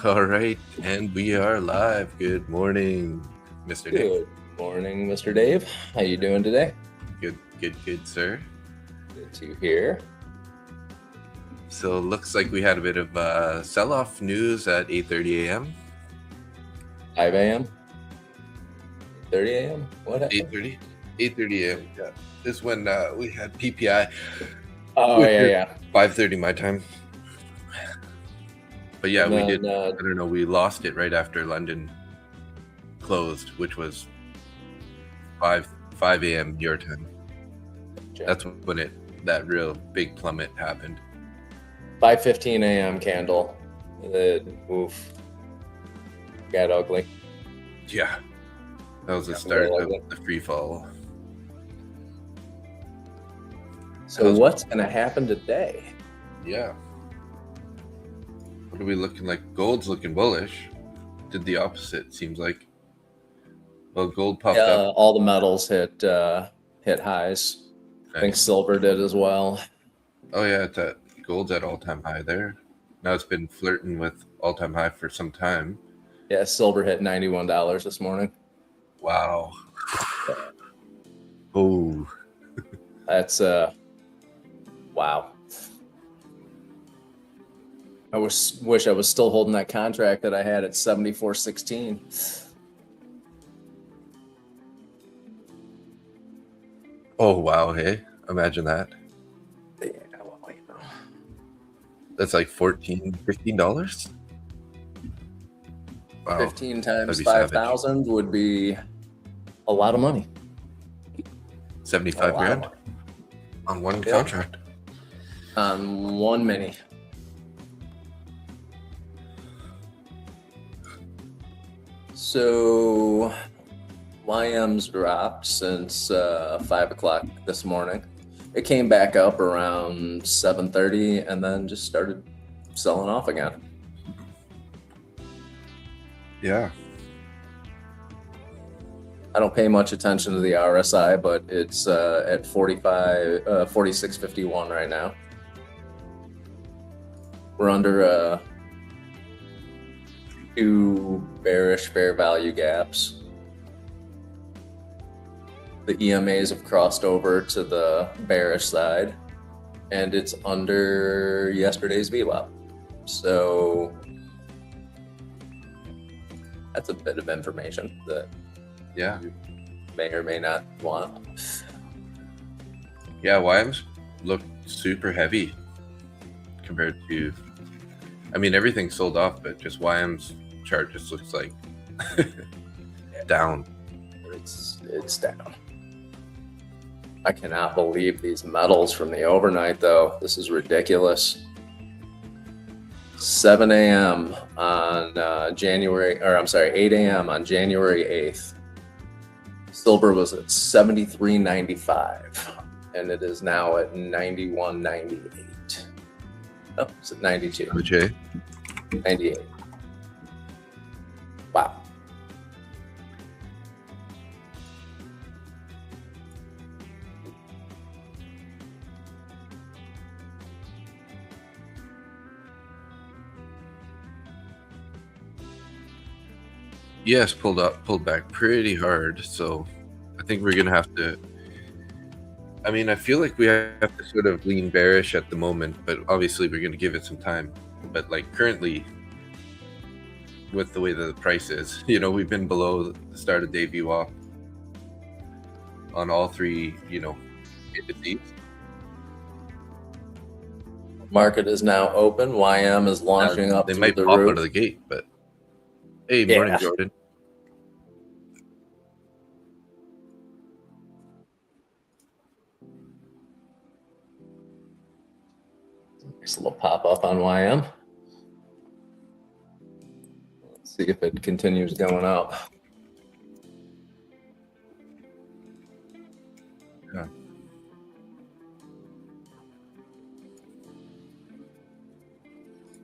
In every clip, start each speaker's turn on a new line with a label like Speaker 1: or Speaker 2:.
Speaker 1: All right, and we are live. Good morning, Mr. Dave.
Speaker 2: Good morning, Mr. Dave. How you doing today?
Speaker 1: Good, sir.
Speaker 2: Good to hear.
Speaker 1: So it looks like we had a bit of sell-off news at 8:30 a.m.
Speaker 2: 5 a.m. 30 a.m. What happened?
Speaker 1: 8:30 a.m. Yeah, this is when we had PPI.
Speaker 2: Oh yeah.
Speaker 1: 5:30 my time. But yeah,
Speaker 2: And
Speaker 1: we
Speaker 2: then,
Speaker 1: did. I don't know. We lost it right after London closed, which was 5 a.m. your time. That's when that real big plummet happened.
Speaker 2: 5:15 a.m. candle. Oof. Got ugly.
Speaker 1: Yeah, that was the start of the free fall.
Speaker 2: So what's going to happen today?
Speaker 1: Yeah. What are we looking like? Gold's looking bullish. Did the opposite, seems like. Well, gold popped up.
Speaker 2: All the metals hit highs. Nice. I think silver did as well.
Speaker 1: Oh yeah, gold's at all-time high there. Now it's been flirting with all-time high for some time.
Speaker 2: Yeah, silver hit $91 this morning.
Speaker 1: Wow. Oh.
Speaker 2: That's wow. I wish I was still holding that contract that I had at 74.16.
Speaker 1: Oh wow, hey, imagine that.
Speaker 2: Yeah, well, you know.
Speaker 1: That's like $15.
Speaker 2: Wow. 15 times 5,000 would be a lot of money.
Speaker 1: 75 grand on one contract.
Speaker 2: On one mini. So YM's dropped since 5 o'clock this morning. It came back up around 7:30 and then just started selling off again.
Speaker 1: Yeah.
Speaker 2: I don't pay much attention to the RSI, but it's at 46.51 right now. We're under two bearish fair value gaps. The EMAs have crossed over to the bearish side, and it's under yesterday's VWAP. So that's a bit of information that you may or may not want.
Speaker 1: Yeah, YM's look super heavy compared to, I mean, everything sold off, but just YM's chart just looks like down.
Speaker 2: It's down. I cannot believe these metals from the overnight, though. This is ridiculous. 7 a.m. on 8 a.m. on January 8th. Silver was at 73.95, and it is now at 91.98. Oh, it's at 92.
Speaker 1: Okay.
Speaker 2: 98. Wow.
Speaker 1: Yes, pulled back pretty hard. So I think we're gonna have to. I mean, I feel like we have to sort of lean bearish at the moment, but obviously we're gonna give it some time. But like currently, with the way that the price is, we've been below the start of day VWAP on all three, indices.
Speaker 2: Market is now open. YM is launching up.
Speaker 1: They might pop out of the gate, but hey, morning, Jordan.
Speaker 2: Nice little pop up on YM. Let's see if it continues going up.
Speaker 1: Yeah.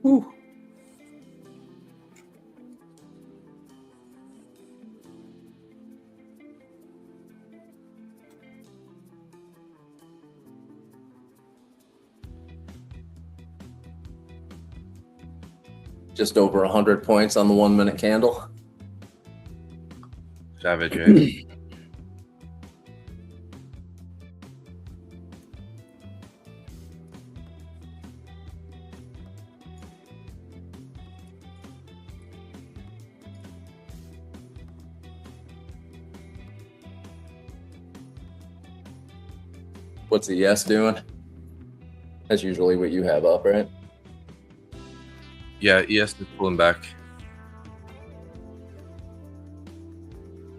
Speaker 2: Whew. Just over 100 points on the 1 minute candle.
Speaker 1: Savage, eh?
Speaker 2: What's the yes doing? That's usually what you have up, right?
Speaker 1: Yeah, ES is pulling back.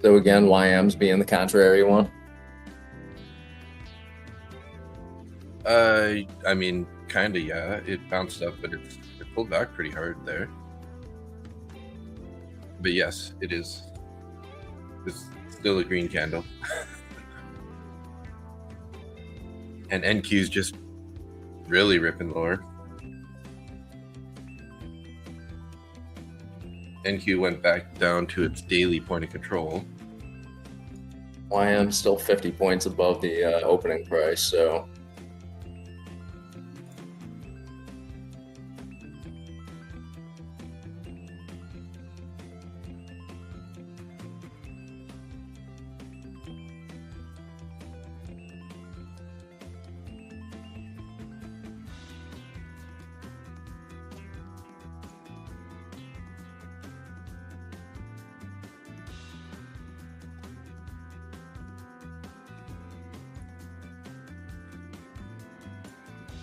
Speaker 2: So again, YM's being the contrary one.
Speaker 1: I mean, kind of, yeah. It bounced up, but it pulled back pretty hard there. But yes, it is. It's still a green candle. And NQ's just really ripping lower. NQ went back down to its daily point of control.
Speaker 2: YM still 50 points above the opening price, so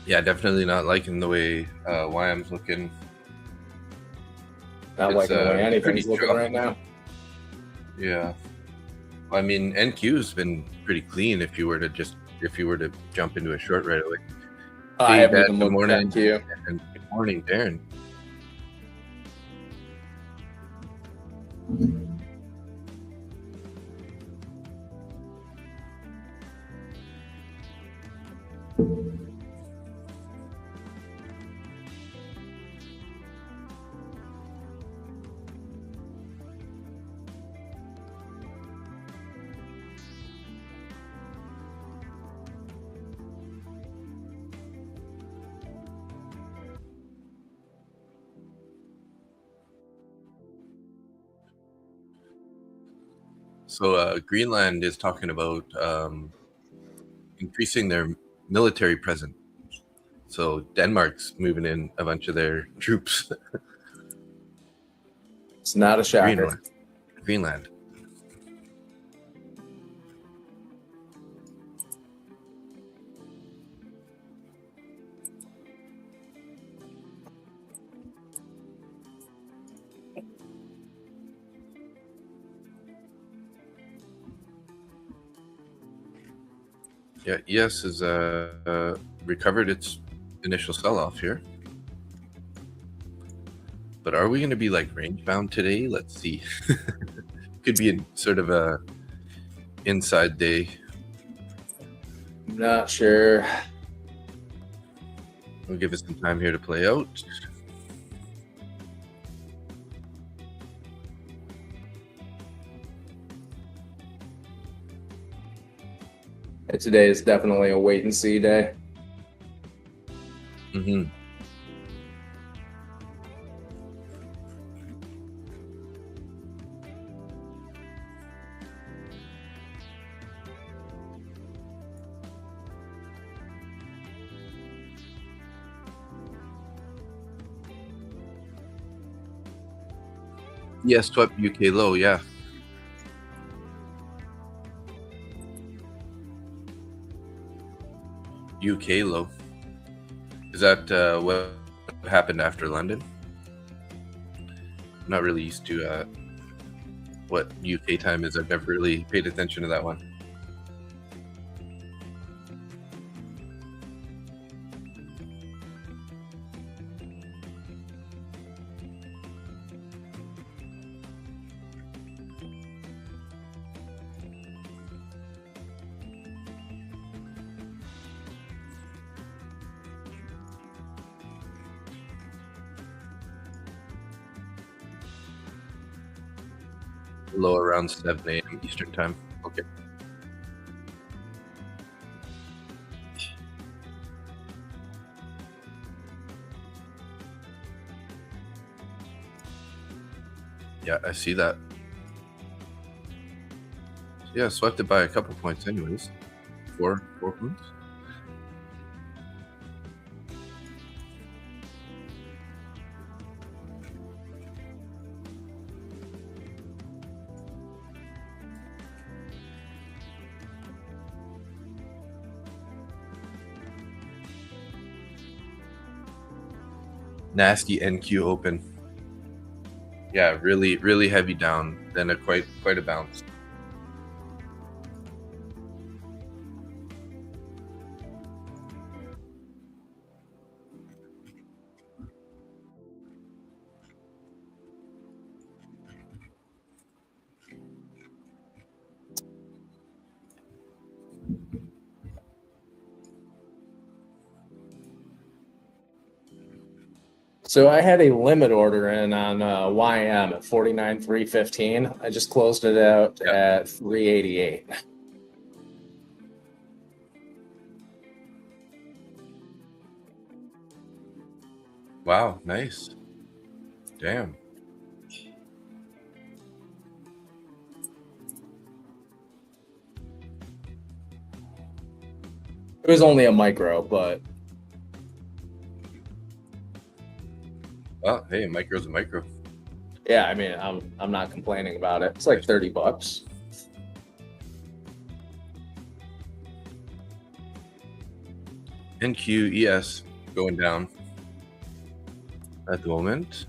Speaker 1: Yeah, definitely not liking the way YM's looking.
Speaker 2: not liking the way anything's looking right now.
Speaker 1: Yeah. I mean, NQ's been pretty clean if you were to jump into a short right away.
Speaker 2: I
Speaker 1: Hey,
Speaker 2: haven't
Speaker 1: Dad,
Speaker 2: even
Speaker 1: good
Speaker 2: looked
Speaker 1: morning.
Speaker 2: at you.
Speaker 1: And good morning, Darren. So Greenland is talking about increasing their military presence. So Denmark's moving in a bunch of their troops.
Speaker 2: It's not a shocker.
Speaker 1: Greenland. Yeah, ES has recovered its initial sell-off here. But are we going to be like range bound today? Let's see. Could be sort of a inside day.
Speaker 2: I'm not sure.
Speaker 1: We'll give it some time here to play out.
Speaker 2: Today is definitely a wait and see day.
Speaker 1: Mm-hmm. Yes, swept UK low, yeah. UK low. Is that what happened after London? I'm not really used to what UK time is. I've never really paid attention to that one. Low around 7 a.m. Eastern time. Okay. Yeah, I see that. Yeah, swept it by a couple points anyways. Four points. Nasty NQ open. Yeah, really heavy down, then a quite a bounce.
Speaker 2: So I had a limit order in on YM at 49,315. I just closed it out at 388.
Speaker 1: Wow, nice. Damn.
Speaker 2: It was only a micro, but
Speaker 1: Well, hey, a micro's a micro.
Speaker 2: yeah, I mean, I'm not complaining about it. It's like $30.
Speaker 1: NQ ES going down at the moment.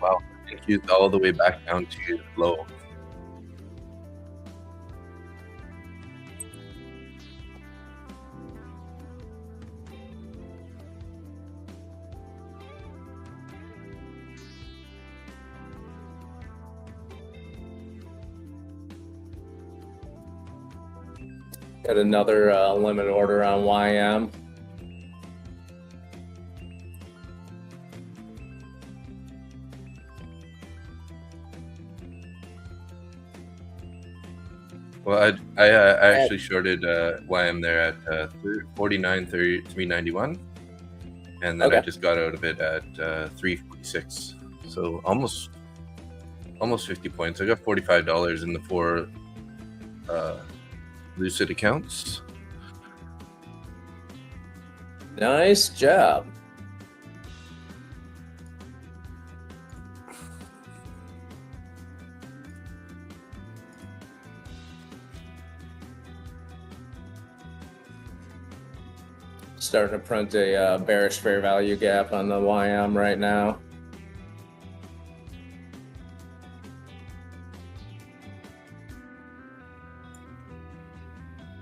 Speaker 1: Wow, NQ's all the way back down to low.
Speaker 2: Got another limit order on YM.
Speaker 1: Well, I actually shorted YM there at 49.391, and then I just got out of it at 346. So almost 50 points. I got $45 in the 4 Lucid accounts.
Speaker 2: Nice job. Starting to print a bearish fair value gap on the YM right now.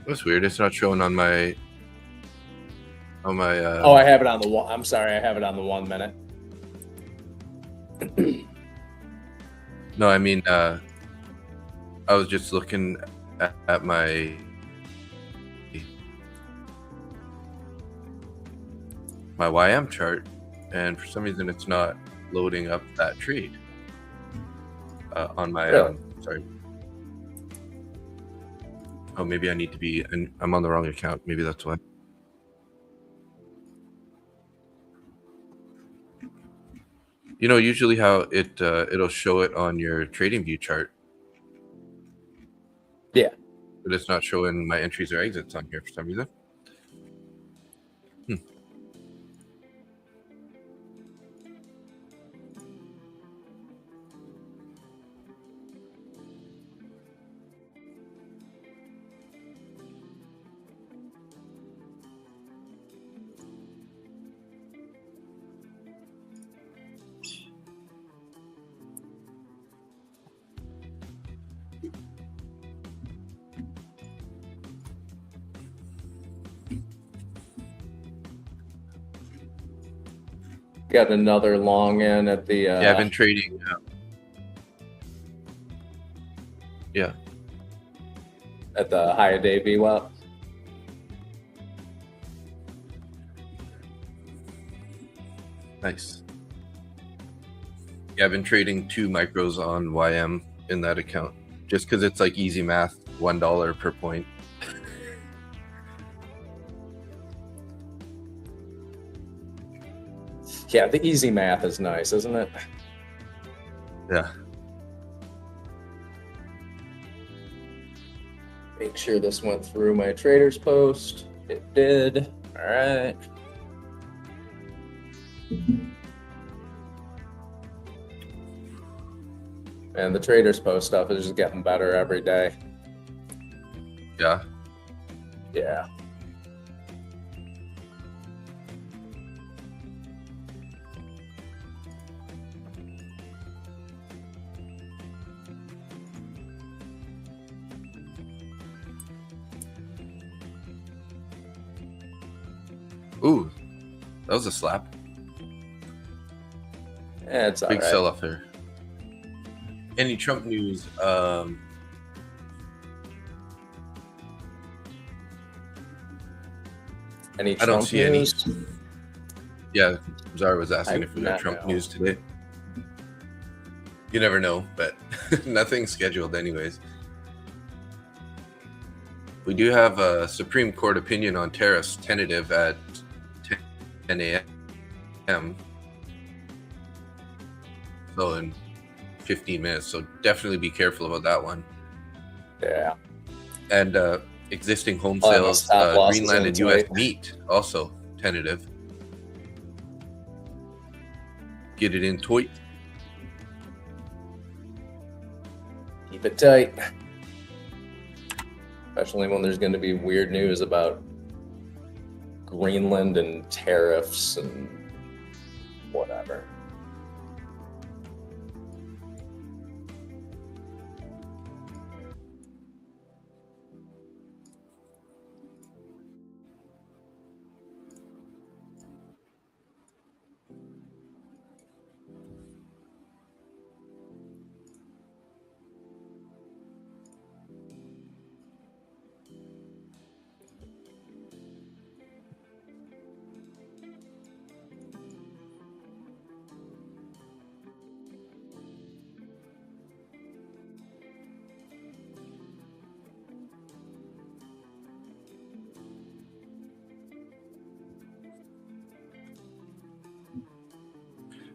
Speaker 1: That's weird. It's not showing on my.
Speaker 2: Oh, I have it on the one. I'm sorry, I have it on the 1 minute.
Speaker 1: No, I mean, I was just looking at my YM chart, and for some reason it's not loading up that trade on my.
Speaker 2: Really?
Speaker 1: Sorry. Oh, maybe I need to be. I'm on the wrong account. Maybe that's why. You know, usually how it'll show it on your trading view chart.
Speaker 2: Yeah.
Speaker 1: But it's not showing my entries or exits on here for some reason.
Speaker 2: Got another long in at the.
Speaker 1: Yeah, I've been trading. Yeah.
Speaker 2: At the high day VWAP.
Speaker 1: Nice. Yeah, I've been trading 2 micros on YM in that account just because it's like easy math, $1 per point.
Speaker 2: Yeah, the easy math is nice, isn't it?
Speaker 1: Yeah.
Speaker 2: Make sure this went through my trader's post. It did. All right. And the trader's post stuff is just getting better every day.
Speaker 1: Yeah.
Speaker 2: Yeah.
Speaker 1: Ooh, that was a slap.
Speaker 2: Yeah, it's all
Speaker 1: Big
Speaker 2: right.
Speaker 1: sell-off there. Any Trump news?
Speaker 2: Any
Speaker 1: I don't
Speaker 2: Trump
Speaker 1: see
Speaker 2: news?
Speaker 1: any. Yeah, Zara was asking
Speaker 2: I
Speaker 1: if we
Speaker 2: do
Speaker 1: got
Speaker 2: not
Speaker 1: Trump
Speaker 2: know.
Speaker 1: news today. You never know, but nothing scheduled anyways. We do have a Supreme Court opinion on tariffs tentative at 10 a.m. So in 15 minutes. So definitely be careful about that one.
Speaker 2: Yeah.
Speaker 1: And existing home
Speaker 2: I'll have my
Speaker 1: sales,
Speaker 2: stop losses
Speaker 1: Greenland
Speaker 2: in
Speaker 1: and U.S.
Speaker 2: tight.
Speaker 1: meat also tentative. Get it in tight.
Speaker 2: Keep it tight. Especially when there's going to be weird news about Greenland and tariffs and whatever.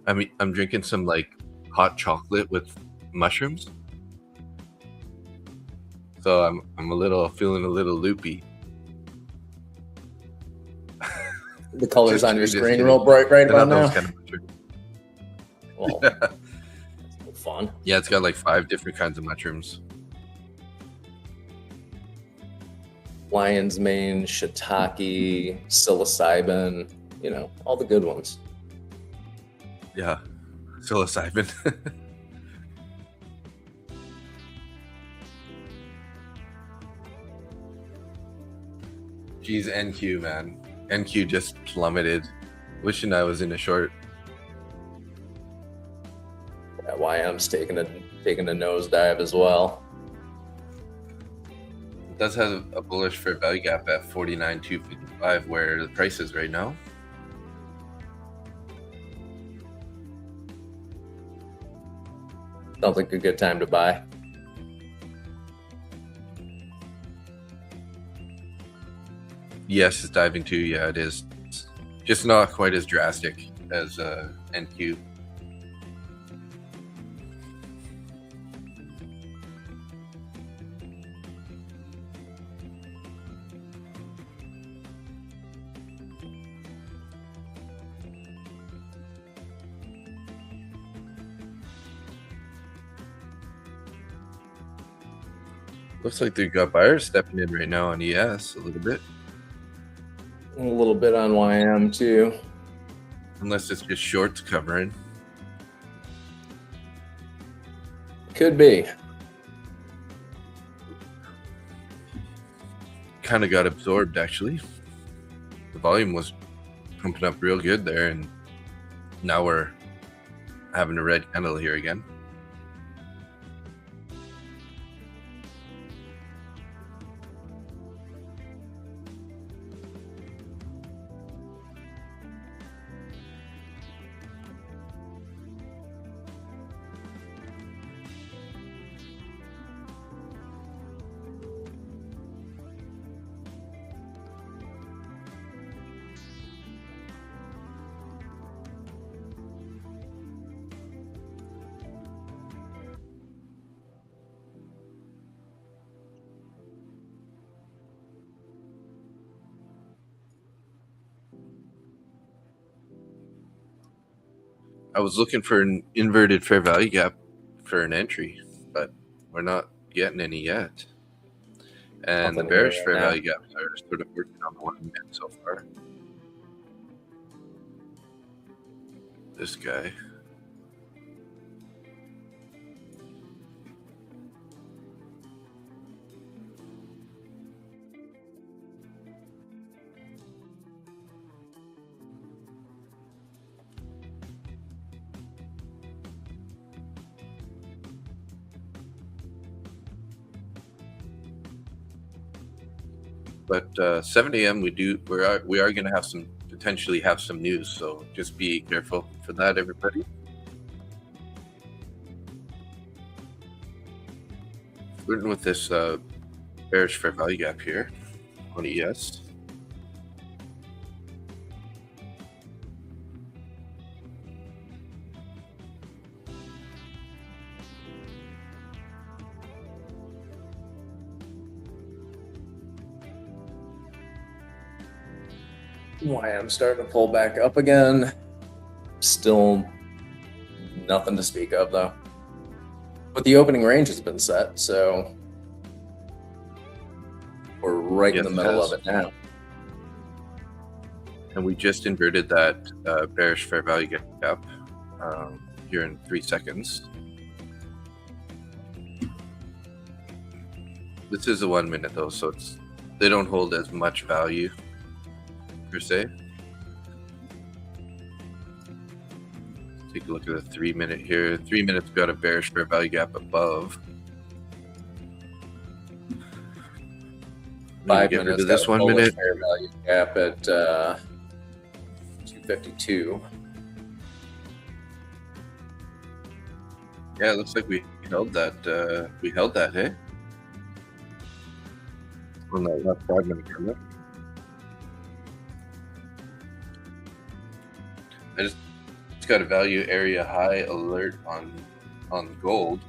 Speaker 1: I mean, I'm drinking some like hot chocolate with mushrooms. So I'm feeling a little loopy.
Speaker 2: The colors
Speaker 1: Just
Speaker 2: on your
Speaker 1: kidding,
Speaker 2: screen
Speaker 1: just
Speaker 2: real
Speaker 1: kidding.
Speaker 2: bright right
Speaker 1: They're
Speaker 2: about
Speaker 1: not those
Speaker 2: now.
Speaker 1: kind of mushrooms.
Speaker 2: Well, that's fun.
Speaker 1: Yeah, it's got like 5 different kinds of mushrooms.
Speaker 2: Lion's mane, shiitake, psilocybin, you know, all the good ones.
Speaker 1: Yeah, psilocybin. Geez, NQ, man. NQ just plummeted. Wishing I was in a short.
Speaker 2: Yeah, YM's taking a nosedive as well.
Speaker 1: It does have a bullish fair value gap at 49,255, where the price is right now.
Speaker 2: Sounds like a good time to buy.
Speaker 1: Yes, it's diving too. Yeah, it is. Just not quite as drastic as NQ. Looks like they've got buyers stepping in right now on ES a little bit.
Speaker 2: A little bit on YM too.
Speaker 1: Unless it's just shorts covering.
Speaker 2: Could be.
Speaker 1: Kind of got absorbed, actually. The volume was pumping up real good there, and now we're having a red candle here again. I was looking for an inverted fair value gap for an entry, but we're not getting any yet. And the
Speaker 2: Nothing here
Speaker 1: bearish
Speaker 2: right
Speaker 1: fair
Speaker 2: now.
Speaker 1: value gaps are sort of working on the 1 minute so far. This guy. But 7 a.m. we are going to have potentially have some news, so just be careful for that, everybody. Flirting with this bearish fair value gap here on ES.
Speaker 2: I'm starting to pull back up again. Still nothing to speak of though. But the opening range has been set, so we're right in the middle of it now.
Speaker 1: And we just inverted that bearish fair value gap here in 3 seconds. This is a 1 minute though, so they don't hold as much value per se. Take a look at the 3 minute here. 3 minutes got a bearish fair value gap above.
Speaker 2: 5 minutes.
Speaker 1: This 1 minute
Speaker 2: fair value gap at 252.
Speaker 1: Yeah, it looks like we held that. Hey, on that last 5 minute camera. I just got a value area high alert on gold.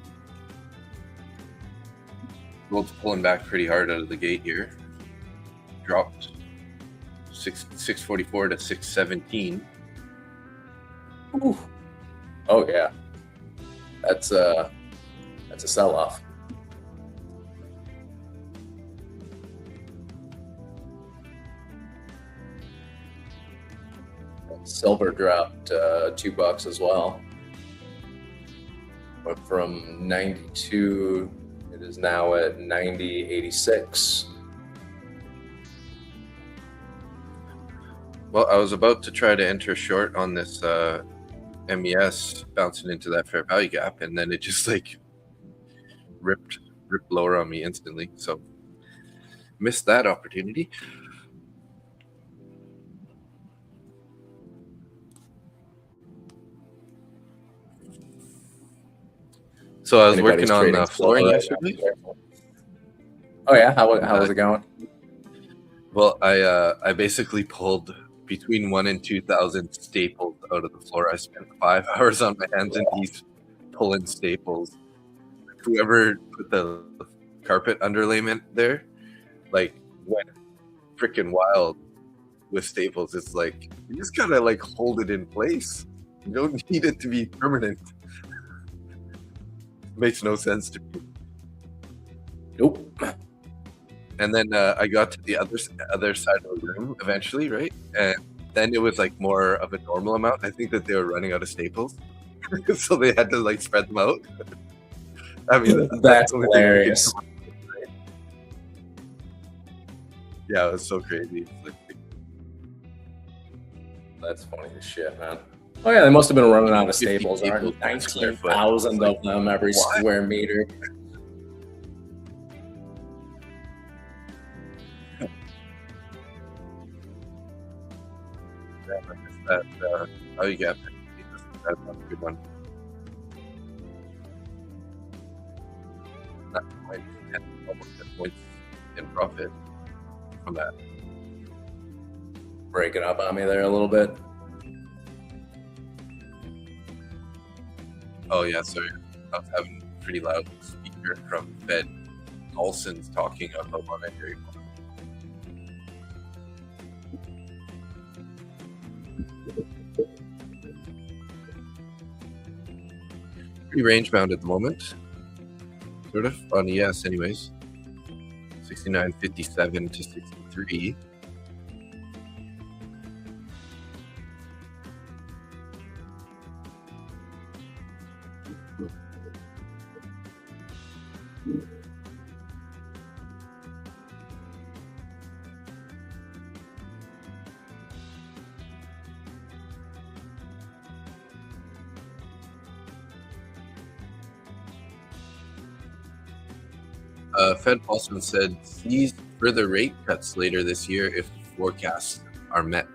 Speaker 1: Gold's pulling back pretty hard out of the gate here. Dropped 644 to 617.
Speaker 2: Ooh. Oh yeah, that's a sell-off. Silver dropped $2 as well. Went from 92, it is now at 90.86.
Speaker 1: Well, I was about to try to enter short on this MES bouncing into that fair value gap, and then it just like ripped lower on me instantly. So missed that opportunity. So I was working on flooring yesterday.
Speaker 2: Oh yeah, how was it going?
Speaker 1: Well, I basically pulled between 1,000 and 2,000 staples out of the floor. I spent 5 hours on my hands and knees pulling staples. Whoever put the carpet underlayment there, like, went freaking wild with staples. It's like you just gotta like hold it in place. You don't need it to be permanent. Makes no sense to me.
Speaker 2: Nope.
Speaker 1: And then I got to the other side of the room eventually, right? And then it was like more of a normal amount. I think that they were running out of staples, so they had to like spread them out. I mean,
Speaker 2: that's hilarious.
Speaker 1: Yeah, it was so crazy.
Speaker 2: That's funny as shit, man. Oh yeah, they must have been running out of staples. 19,000 of them every square meter.
Speaker 1: Oh, you got that's a good one. Not quite 10, almost 10 points in profit from that.
Speaker 2: Breaking up on me there a little bit.
Speaker 1: Oh yeah, sorry. I was having a pretty loud speaker from Fed Olson's talking about monetary policy. pretty range bound at the moment, sort of on ES, anyways. 69.57 to 63. Fed Paulson said sees further rate cuts later this year if forecasts are met.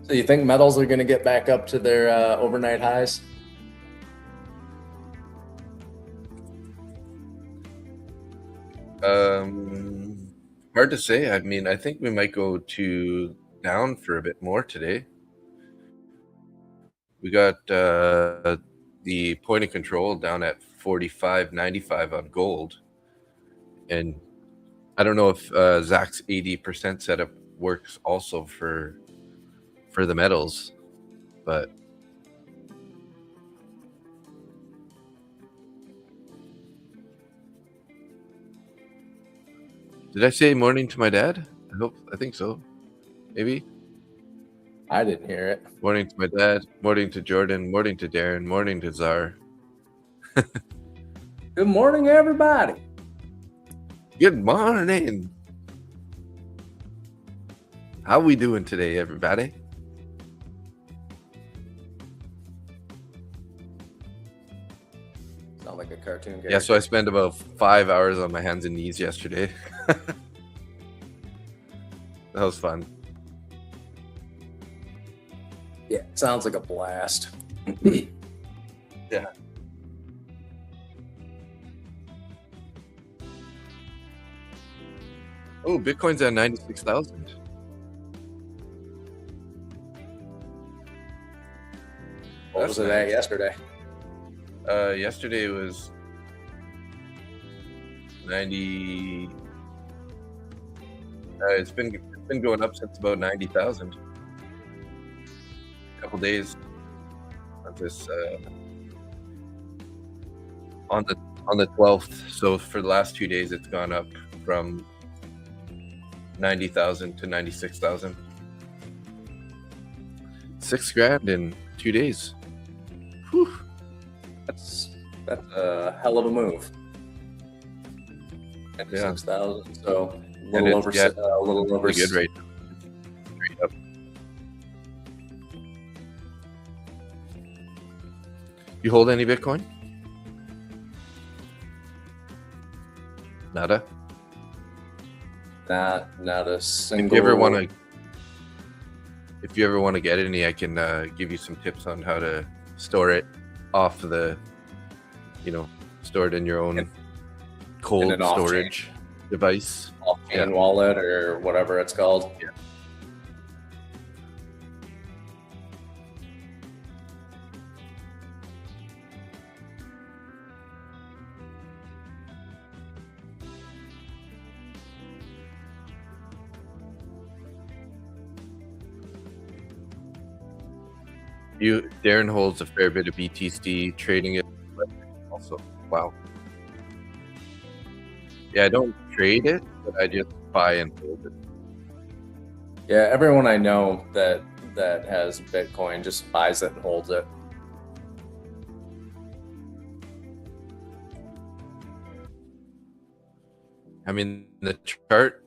Speaker 2: So you think metals are going to get back up to their overnight highs?
Speaker 1: Hard to say. I mean, I think we might go down for a bit more today. We got the point of control down at 45.95 on gold. And I don't know if Zach's 80% setup works also for the metals, but did I say morning to my dad? I think so. Maybe.
Speaker 2: I didn't hear it.
Speaker 1: Morning to my dad, morning to Jordan, morning to Darren, morning to Czar.
Speaker 2: Good morning, everybody.
Speaker 1: Good morning. How we doing today, everybody?
Speaker 2: Sound like a cartoon character.
Speaker 1: Yeah, so I spent about 5 hours on my hands and knees yesterday. That was fun.
Speaker 2: Yeah, sounds like a blast.
Speaker 1: Yeah. Oh, Bitcoin's at 96,000.
Speaker 2: What was it at yesterday?
Speaker 1: Yesterday was 90. It's been going up since about 90,000. A couple days on this on the 12th. So for the last 2 days, it's gone up from 90,000 to 96,000. $6,000 in 2 days. Whew.
Speaker 2: That's a hell of a move.
Speaker 1: Yeah.
Speaker 2: 6,000. So a little over
Speaker 1: good rate. Straight up. You hold any Bitcoin? Nada.
Speaker 2: Not a single.
Speaker 1: If you ever want to get any, I can give you some tips on how to store it off the, store it in your own cold storage device.
Speaker 2: Off-chain wallet or whatever it's called.
Speaker 1: Yeah. Darren holds a fair bit of BTC, trading it also. Wow. Yeah, I don't trade it, but I just buy and hold it.
Speaker 2: Yeah, everyone I know that has Bitcoin just buys it and holds it.
Speaker 1: I mean, the chart,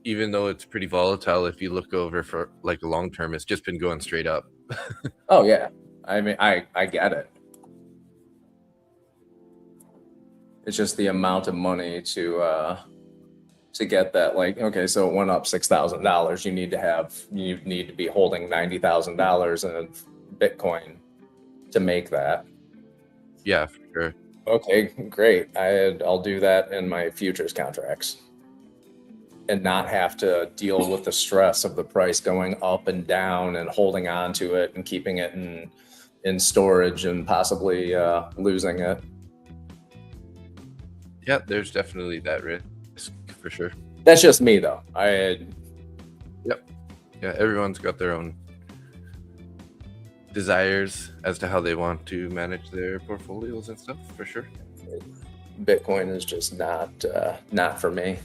Speaker 1: even though it's pretty volatile, if you look over for like a long term, it's just been going straight up.
Speaker 2: Oh yeah, I mean, I get it. It's just the amount of money to get that. Like, okay, so it went up $6,000. You need to be holding $90,000 of Bitcoin to make that.
Speaker 1: Yeah, for sure.
Speaker 2: Okay, great. I'll do that in my futures contracts. and not have to deal with the stress of the price going up and down and holding on to it and keeping it in storage and possibly losing it.
Speaker 1: Yeah, there's definitely that risk for sure.
Speaker 2: That's just me though.
Speaker 1: Yep. Yeah, everyone's got their own desires as to how they want to manage their portfolios and stuff for sure.
Speaker 2: Bitcoin is just not for me.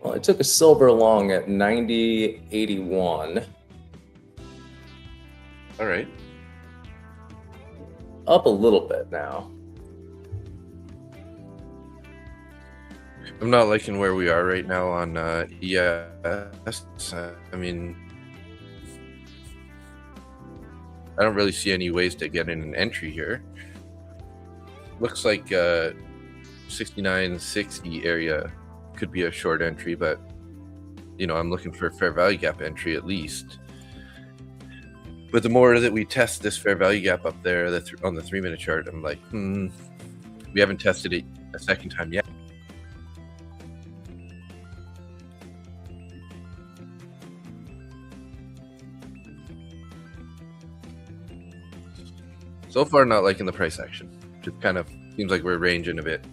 Speaker 2: Well, I took a silver long at 90.81.
Speaker 1: All right.
Speaker 2: Up a little bit now.
Speaker 1: I'm not liking where we are right now on ES. I mean, I don't really see any ways to get in an entry here. Looks like 69.60 area could be a short entry, but you know, I'm looking for a fair value gap entry at least. But the more that we test this fair value gap up there on the 3-minute chart, I'm like, we haven't tested it a second time yet. So far, not liking the price action. Just kind of seems like we're ranging a bit.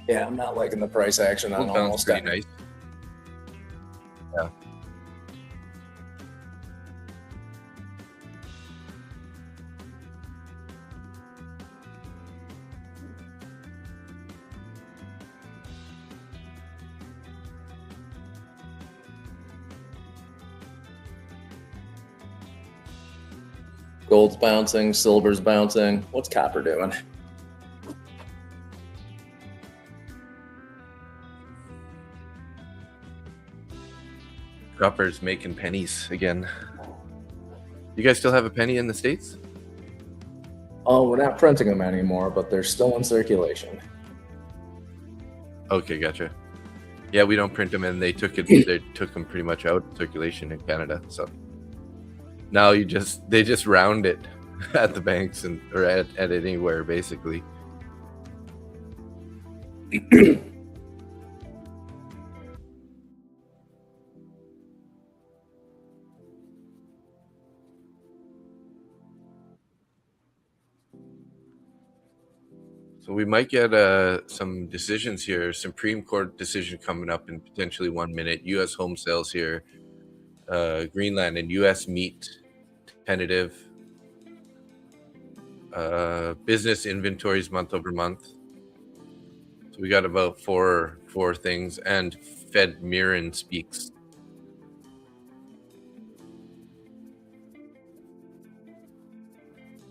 Speaker 2: Yeah, I'm not liking the price action on almost
Speaker 1: pretty nice. Yeah.
Speaker 2: Gold's bouncing, silver's bouncing. What's copper doing?
Speaker 1: Copper's making pennies again. You guys still have a penny in the States?
Speaker 2: Oh, we're not printing them anymore, but they're still in circulation.
Speaker 1: Okay, gotcha. Yeah, we don't print them, and they took them pretty much out of circulation in Canada. So now they just round it at the banks or at anywhere basically. So we might get some decisions here. Supreme Court decision coming up in potentially 1 minute. U.S. home sales here. Greenland and U.S. meat tentative. Business inventories month over month. So we got about four things, and Fed Mirren speaks.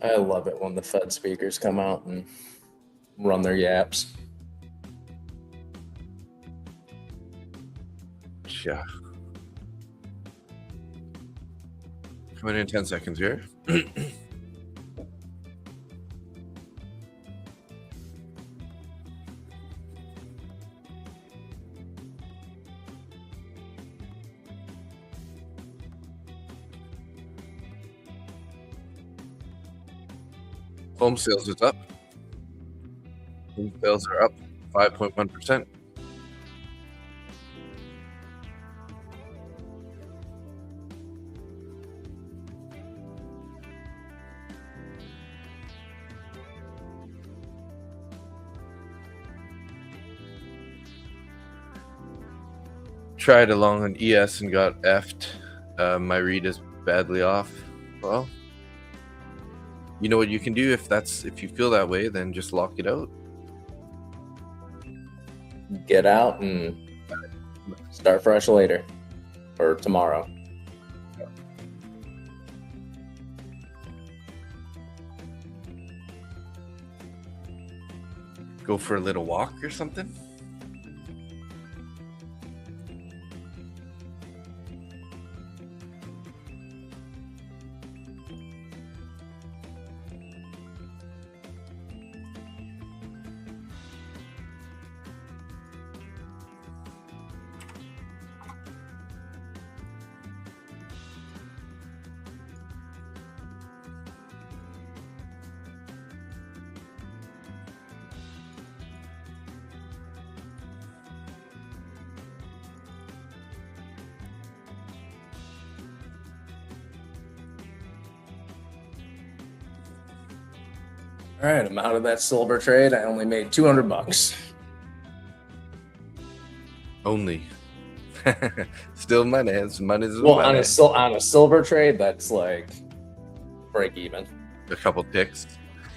Speaker 2: I love it when the Fed speakers come out and run their yaps.
Speaker 1: Yeah. Coming in 10 seconds here. Home sales is up. Home sales are up 5.1%. Tried along on ES and got effed. My read is badly off. Well, you know what you can do if you feel that way, then just lock it out.
Speaker 2: Get out and start fresh later or tomorrow.
Speaker 1: Go for a little walk or something.
Speaker 2: All right, I'm out of that silver trade. I only made $200.
Speaker 1: Only. Still money. It's money's
Speaker 2: Well,
Speaker 1: money.
Speaker 2: on a silver trade, that's like break even.
Speaker 1: A couple ticks.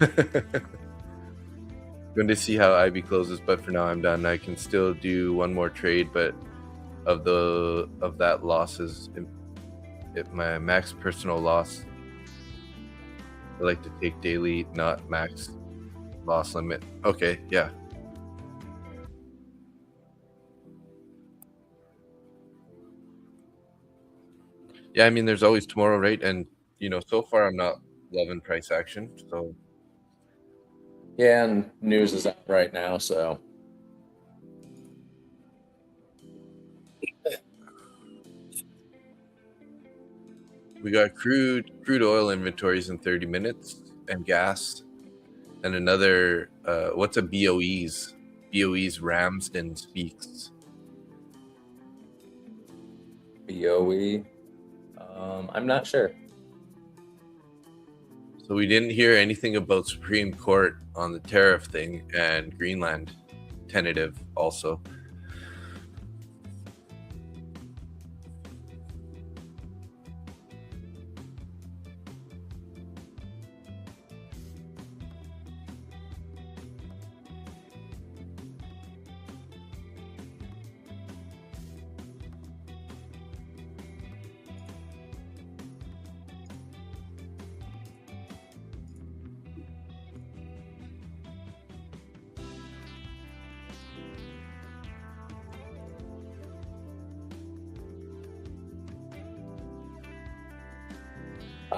Speaker 1: Going to see how IB closes, but for now I'm done. I can still do one more trade, but of that loss is my max personal loss. I like to take daily, not max loss limit. Okay, yeah. Yeah, I mean, there's always tomorrow, right? And, so far I'm not loving price action. So,
Speaker 2: Yeah, and news is out right now, so.
Speaker 1: we got crude oil inventories in 30 minutes and gas. And another, what's a BOEs? BOEs Ramsden speaks.
Speaker 2: BOE. I'm not sure.
Speaker 1: So we didn't hear anything about Supreme Court on the tariff thing, and Greenland tentative also.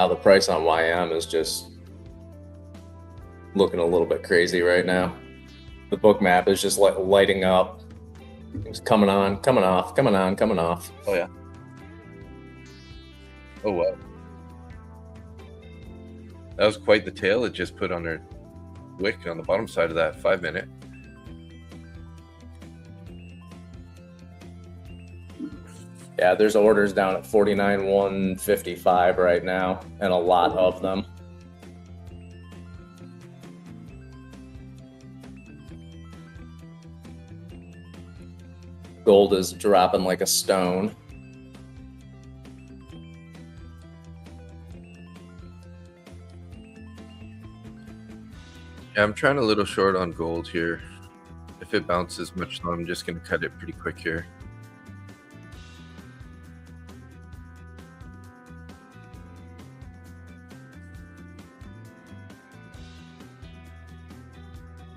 Speaker 2: The price on YM is just looking a little bit crazy right now. The book map is just lighting up. It's coming on, coming off, coming on, coming off.
Speaker 1: Oh, yeah. Oh, wow. That was quite the tail it just put on her wick on the bottom side of that 5 minute.
Speaker 2: Yeah, there's orders down at 49,155 right now, and a lot of them. Gold is dropping like a stone.
Speaker 1: Yeah, I'm trying a little short on gold here. If it bounces much, I'm just going to cut it pretty quick here.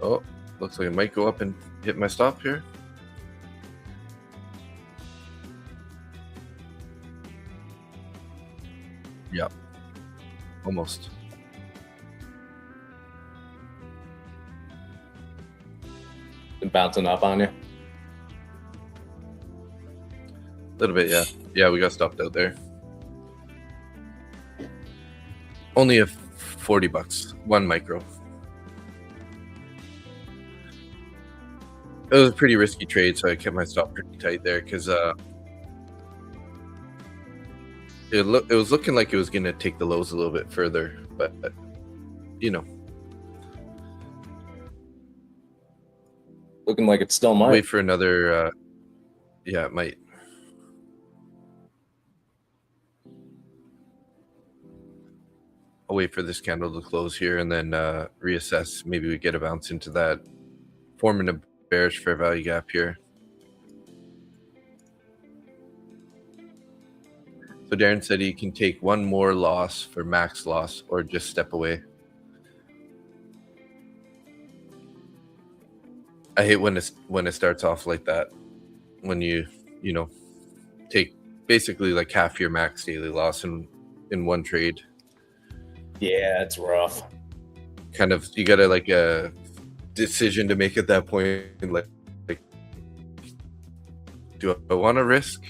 Speaker 1: Oh, looks like it might go up and hit my stop here. Yeah, almost.
Speaker 2: Been bouncing up on you.
Speaker 1: A little bit, yeah. Yeah, we got stopped out there. Only a $40, one micro. It was a pretty risky trade, so I kept my stop pretty tight there because it was looking like it was going to take the lows a little bit further, but
Speaker 2: looking like it still might.
Speaker 1: Wait for another. Yeah, it might. I'll wait for this candle to close here and then reassess. Maybe we get a bounce into that, forming a bearish fair value gap here. So Darren said he can take one more loss for max loss or just step away. I hate when it starts off like that. When you take basically like half your max daily loss in one trade.
Speaker 2: Yeah, it's rough.
Speaker 1: Kind of, you gotta like a decision to make at that point. Like do I want to risk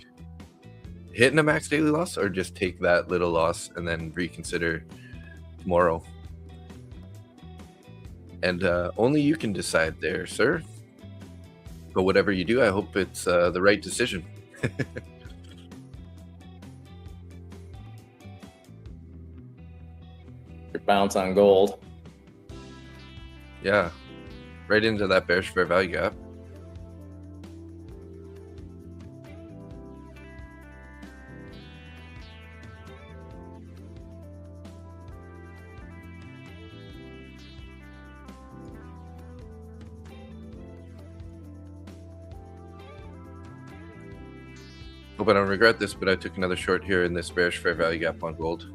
Speaker 1: hitting a max daily loss or just take that little loss and then reconsider tomorrow? And only you can decide there, sir. But whatever you do, I hope it's the right decision.
Speaker 2: Your bounce on gold.
Speaker 1: Yeah, right into that bearish fair value gap. Hope I don't regret this, but I took another short here in this bearish fair value gap on gold.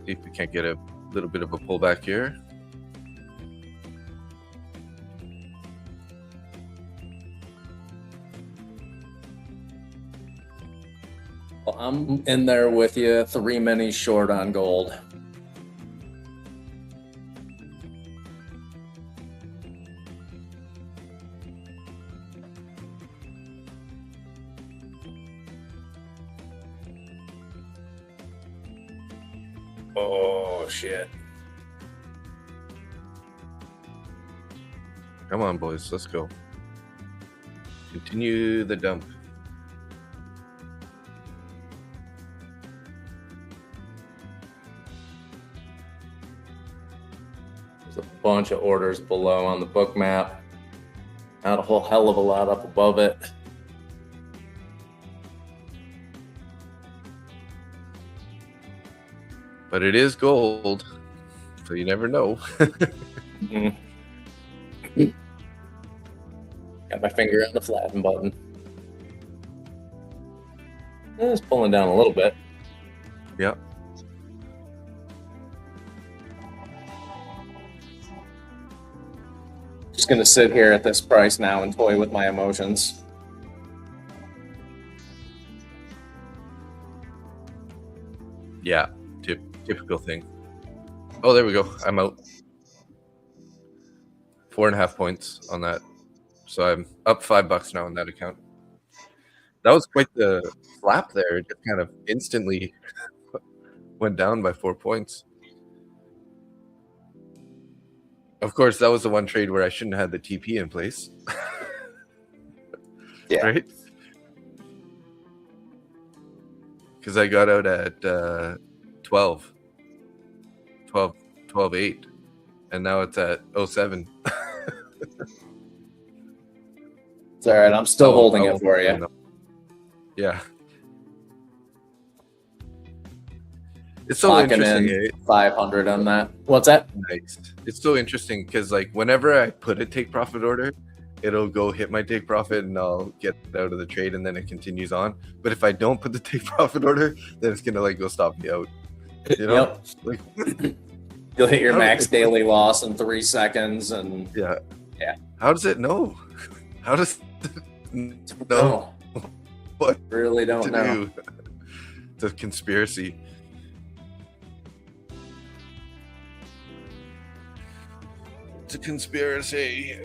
Speaker 1: See if we can't get a little bit of a pullback here.
Speaker 2: Well, I'm in there with you. 3 minis short on gold. Oh, shit.
Speaker 1: Come on, boys, let's go. Continue the dump.
Speaker 2: There's a bunch of orders below on the book map. Not a whole hell of a lot up above it.
Speaker 1: But it is gold, so you never know.
Speaker 2: Got my finger on the flatten button. It's pulling down a little bit.
Speaker 1: Yeah.
Speaker 2: Just gonna sit here at this price now and toy with my emotions.
Speaker 1: Yeah, typical thing. Oh, there we go. I'm out. 4.5 points on that. So I'm up $5 now on that account. That was quite the flap there. It just kind of instantly went down by 4 points. Of course, that was the one trade where I shouldn't have had the TP in place.
Speaker 2: Yeah.
Speaker 1: Right? Because I got out at 12.8, and now it's at 07.
Speaker 2: It's all right. I'm still holding it for you.
Speaker 1: Yeah. It's so
Speaker 2: Locking
Speaker 1: interesting.
Speaker 2: in 500 on that. What's that?
Speaker 1: Nice. It's so interesting because, like, whenever I put a take profit order, it'll go hit my take profit and I'll get out of the trade and then it continues on. But if I don't put the take profit order, then it's gonna like go stop me out. You know,
Speaker 2: Yep.
Speaker 1: like
Speaker 2: You'll hit your
Speaker 1: How
Speaker 2: max
Speaker 1: did they-
Speaker 2: daily loss in 3 seconds, and
Speaker 1: yeah.
Speaker 2: Yeah.
Speaker 1: How does it know? How does it know
Speaker 2: no,
Speaker 1: what
Speaker 2: really
Speaker 1: to
Speaker 2: don't know.
Speaker 1: do? It's a conspiracy. It's a conspiracy.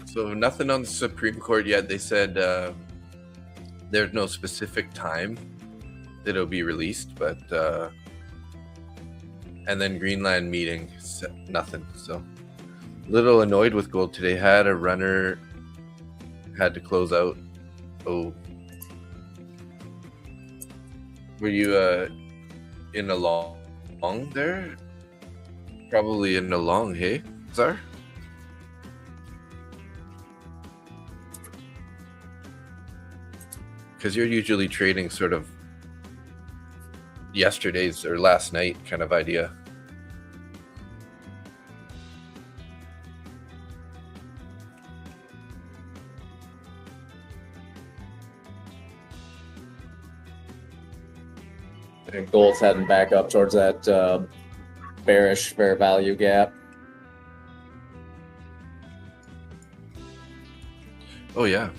Speaker 1: So nothing on the Supreme Court yet. They said there's no specific time that it'll be released, but and then Greenland meeting, nothing. So a little annoyed with gold today. Had a runner, had to close out. Oh, were you in a long there? Probably in a long, hey, Czar? Because you're usually trading sort of yesterday's or last night kind of idea.
Speaker 2: And gold's heading back up towards that bearish fair value gap.
Speaker 1: Oh yeah.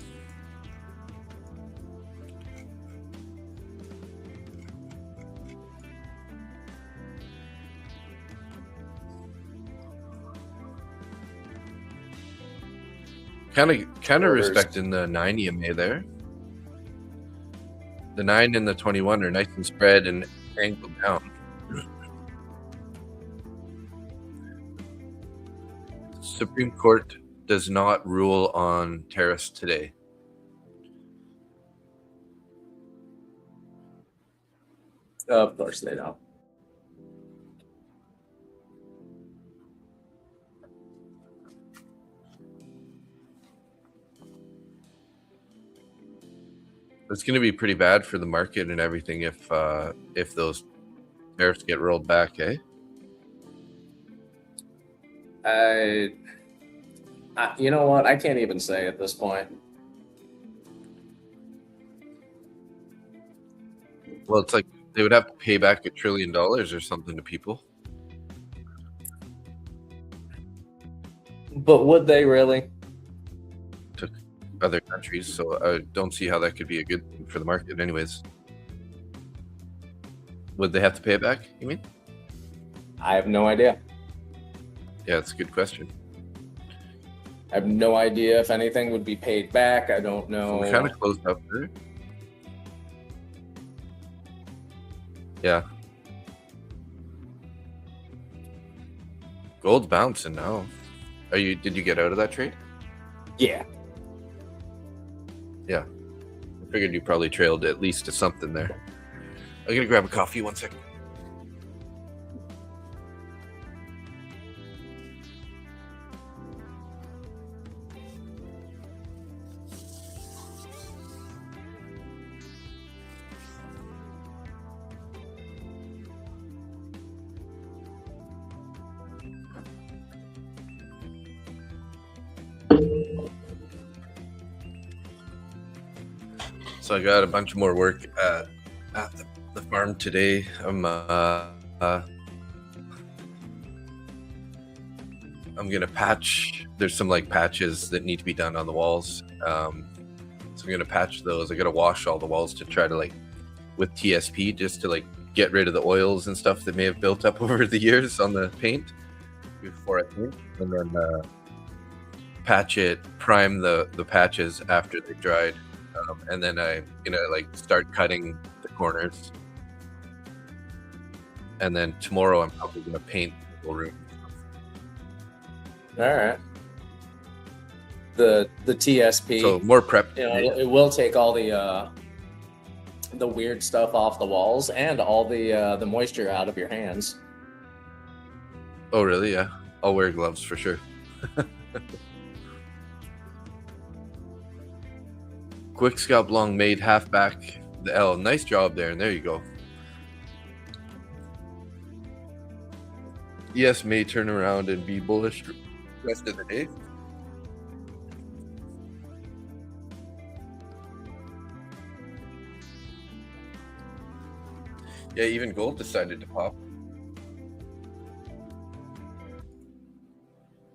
Speaker 1: Kind of
Speaker 2: Orders.
Speaker 1: respecting the 9 EMA there. The 9 and the 21 are nice and spread and angled down. Supreme Court does not rule on tariffs today.
Speaker 2: Of course they don't.
Speaker 1: It's going to be pretty bad for the market and everything if those tariffs get rolled back, eh?
Speaker 2: You know what? I can't even say at this point.
Speaker 1: Well, it's like they would have to pay back $1 trillion or something to people.
Speaker 2: But would they really?
Speaker 1: To other countries, so I don't see how that could be a good thing for the market anyways. Would they have to pay it back, you mean?
Speaker 2: I have no idea.
Speaker 1: Yeah, it's a good question.
Speaker 2: I have no idea if anything would be paid back. I don't know.
Speaker 1: So we kind of closed up there. Yeah. Gold's bouncing now. Did you get out of that trade?
Speaker 2: Yeah.
Speaker 1: Yeah. I figured you probably trailed at least to something there. I'm gonna grab a coffee 1 second. So I got a bunch more work at the farm today. I'm gonna patch. There's some like patches that need to be done on the walls. So I'm gonna patch those. I gotta wash all the walls to try to like with TSP just to like get rid of the oils and stuff that may have built up over the years on the paint before I paint, and then prime the patches after they've dried. And then I'm gonna like start cutting the corners, and then tomorrow I'm probably gonna paint the whole room.
Speaker 2: All right. The TSP.
Speaker 1: So more prep.
Speaker 2: You know, it will take all the weird stuff off the walls and all the moisture out of your hands.
Speaker 1: Oh really? Yeah. I'll wear gloves for sure. Quick scalp long made half back the L. Nice job there, and there you go. Yes, may turn around and be bullish the rest of the day. Yeah, even gold decided to pop.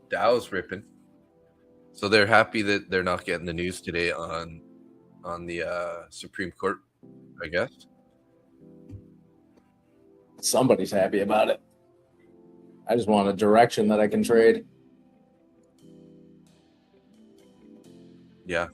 Speaker 1: Dow's ripping. So they're happy that they're not getting the news today on the Supreme Court, I guess.
Speaker 2: Somebody's happy about it. I just want a direction that I can trade.
Speaker 1: Yeah.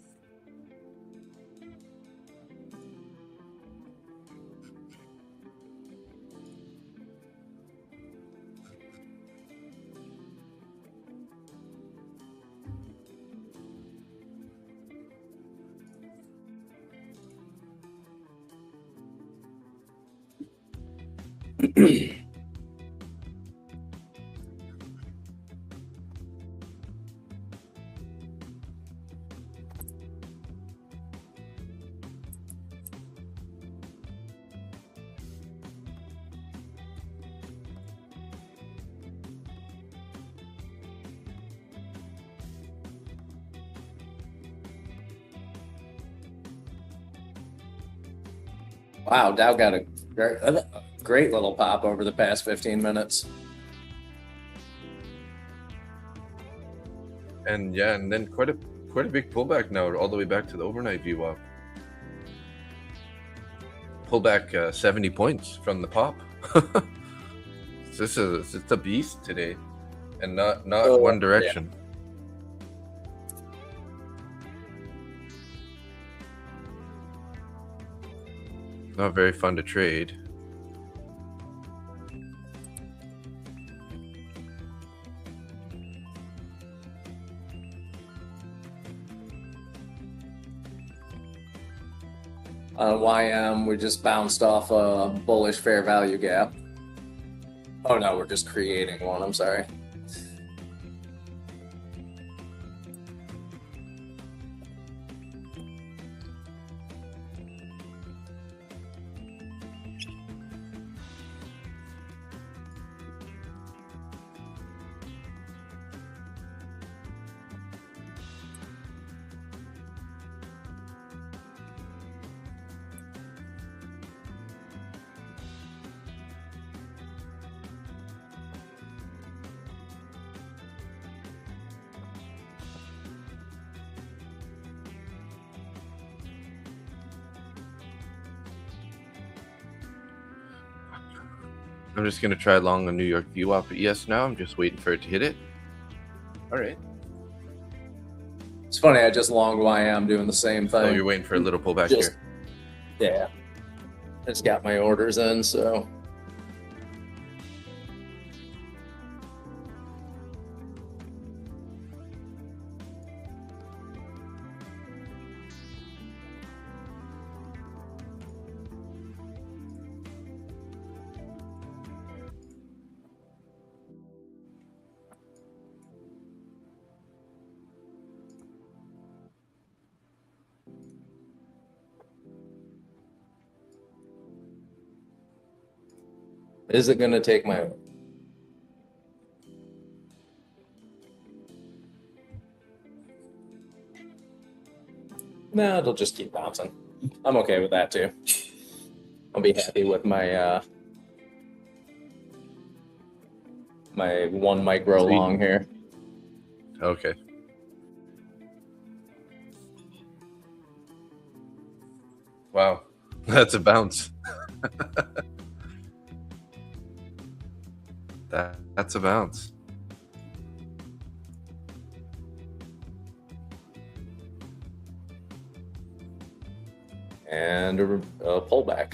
Speaker 2: Wow, Dow got a great little pop over the past 15 minutes.
Speaker 1: And yeah, and then quite a big pullback now, all the way back to the overnight VWAP. Pull back 70 points from the pop. It's a beast today, and not one direction.
Speaker 2: Yeah.
Speaker 1: Not very fun to trade.
Speaker 2: On YM, we just bounced off a bullish fair value gap. Oh no, we're just creating one, I'm sorry.
Speaker 1: I'm just going to try long a New York VWAP at ES now. I'm just waiting for it to hit it. All right.
Speaker 2: It's funny, I just longed YM doing the same thing.
Speaker 1: Oh, you're waiting for a little pullback
Speaker 2: Just-
Speaker 1: here.
Speaker 2: Yeah. I just got my orders in, so. Is it going to take my... No, it'll just keep bouncing. I'm okay with that too. I'll be happy with my my 1 micro
Speaker 1: Sweet.
Speaker 2: long here.
Speaker 1: Okay. Wow. That's a bounce. That's a bounce.
Speaker 2: And a pullback.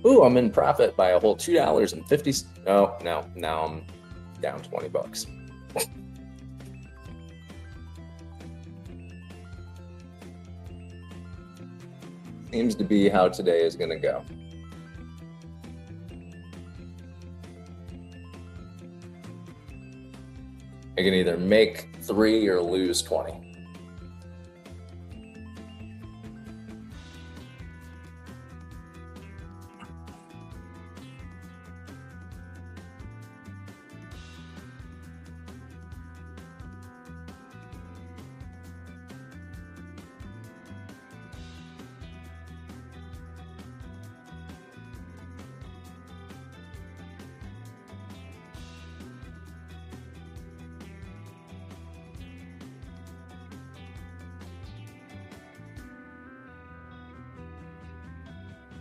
Speaker 2: Ooh, I'm in profit by a whole $2.50. Oh, no, now I'm down $20. Seems to be how today is going to go. I can either make 3 or lose 20.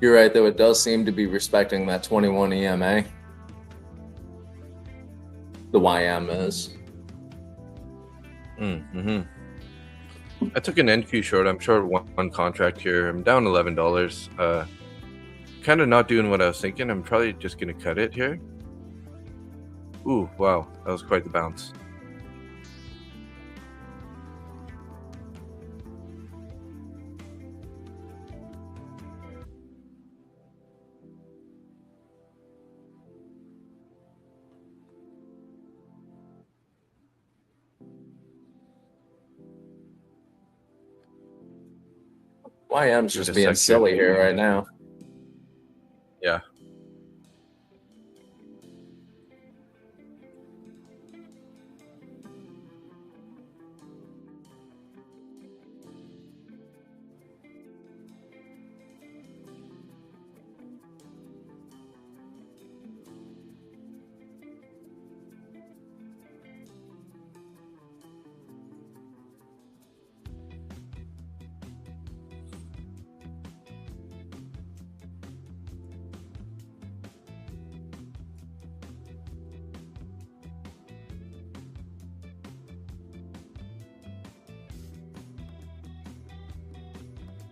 Speaker 2: You're right, though. It does seem to be respecting that 21 EMA. The YM is.
Speaker 1: Mm-hmm. I took an NQ short. I'm short one contract here. I'm down $11. Kind of not doing what I was thinking. I'm probably just going to cut it here. Ooh, wow. That was quite the bounce.
Speaker 2: YM's
Speaker 1: Give it
Speaker 2: just
Speaker 1: a
Speaker 2: being
Speaker 1: sec
Speaker 2: silly
Speaker 1: here.
Speaker 2: here right now.
Speaker 1: Yeah.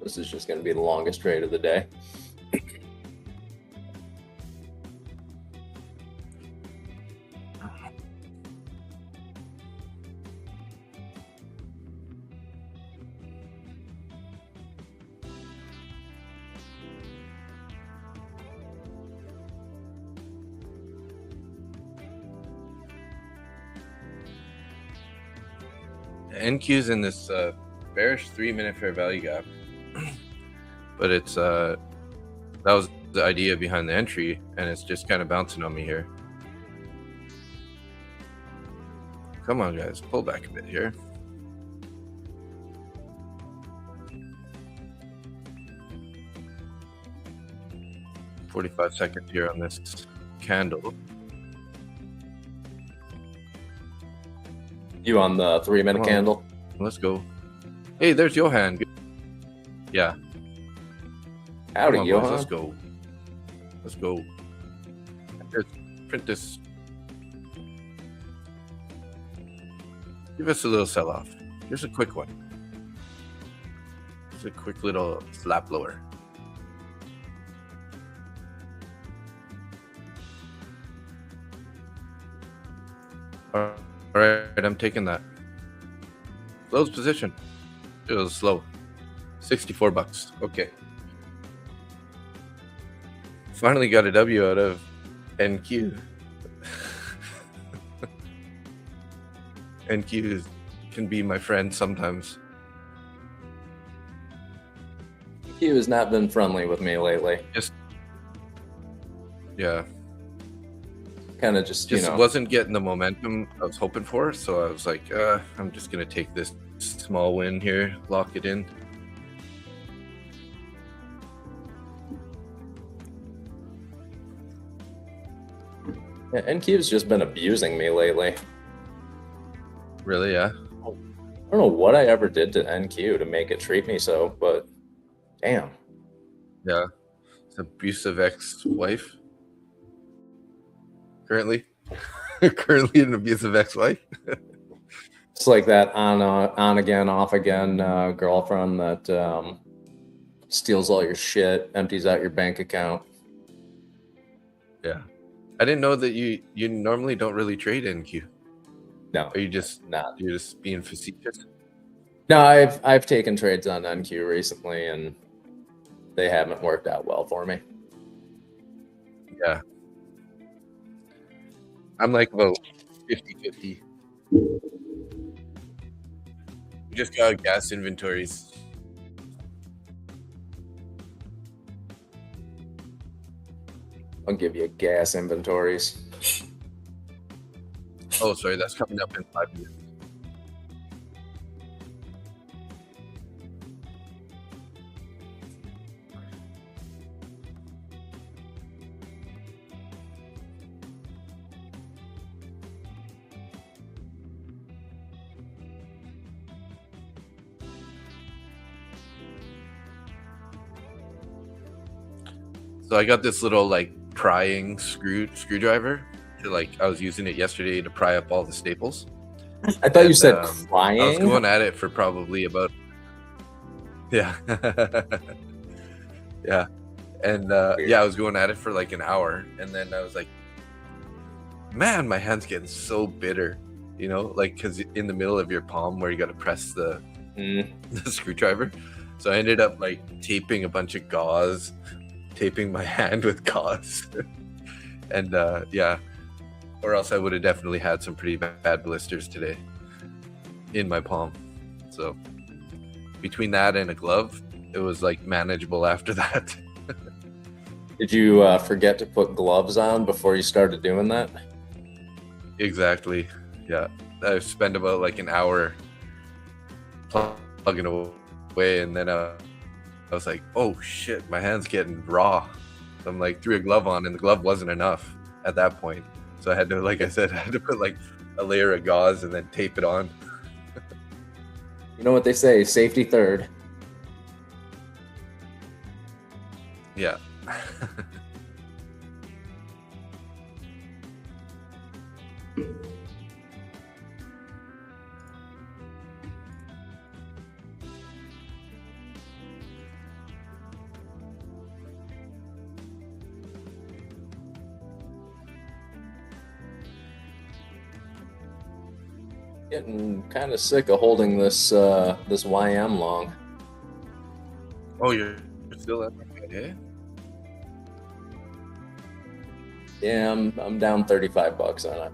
Speaker 2: This is just going to be the longest trade of the day.
Speaker 1: NQ's in this bearish 3-minute fair value gap, but it's that was the idea behind the entry, and it's just kind of bouncing on me here. Come on, guys, pull back a bit here. "45 seconds here on this candle."
Speaker 2: You on the 3-minute
Speaker 1: Come on.
Speaker 2: candle?
Speaker 1: Let's go. Hey, there's Johan. Yeah.
Speaker 2: Howdy,
Speaker 1: Come on, boys,
Speaker 2: Johan.
Speaker 1: let's go. Let's go. Let's print this. Give us a little sell-off. Here's a quick one. It's a quick little slap lower. All right, I'm taking that. Close position. It was slow. $64. Okay. Finally got a W out of NQ. NQ can be my friend sometimes.
Speaker 2: He has not been friendly with me lately.
Speaker 1: Yeah.
Speaker 2: Kind of just, you know.
Speaker 1: Wasn't getting the momentum I was hoping for, so I was like, I'm just gonna take this small win here, lock it in.
Speaker 2: Yeah, NQ's just been abusing me lately.
Speaker 1: Really? Yeah.
Speaker 2: I don't know what I ever did to NQ to make it treat me so, but damn.
Speaker 1: Yeah. It's abusive ex-wife. Currently an abusive ex-wife.
Speaker 2: It's like that on again, off again girlfriend that steals all your shit, empties out your bank account.
Speaker 1: Yeah. I didn't know that you normally don't really trade NQ.
Speaker 2: No,
Speaker 1: Are you just
Speaker 2: not?
Speaker 1: You're just being facetious?
Speaker 2: No, I've taken trades on NQ recently, and they haven't worked out well for me.
Speaker 1: Yeah. I'm like about 50-50. We just got gas inventories.
Speaker 2: I'll give you gas inventories.
Speaker 1: Oh, sorry, that's coming up in 5 minutes. So I got this little like prying screwdriver to like, I was using it yesterday to pry up all the staples.
Speaker 2: I thought you said
Speaker 1: I was
Speaker 2: crying.
Speaker 1: going at it for probably about yeah. Yeah. And yeah, I was going at it for like an hour, and then I was like, man, my hand's getting so bitter, you know, like because in the middle of your palm where you got to press the screwdriver. So I ended up like taping a bunch of gauze, taping my hand with gauze. And yeah, or else I would have definitely had some pretty bad blisters today in my palm. So between that and a glove, it was like manageable after that.
Speaker 2: Did you forget to put gloves on before you started doing that?
Speaker 1: Exactly. Yeah. I spent about like an hour plugging away, and then I was like, oh shit, my hand's getting raw. I'm like, threw a glove on, and the glove wasn't enough at that point. So I had to, like I said, I had to put like a layer of gauze and then tape it on.
Speaker 2: You know what they say, safety third.
Speaker 1: Yeah.
Speaker 2: Getting kind of sick of holding this this YM long.
Speaker 1: Oh, you're still at that, eh?
Speaker 2: Yeah, I'm down $35 on it.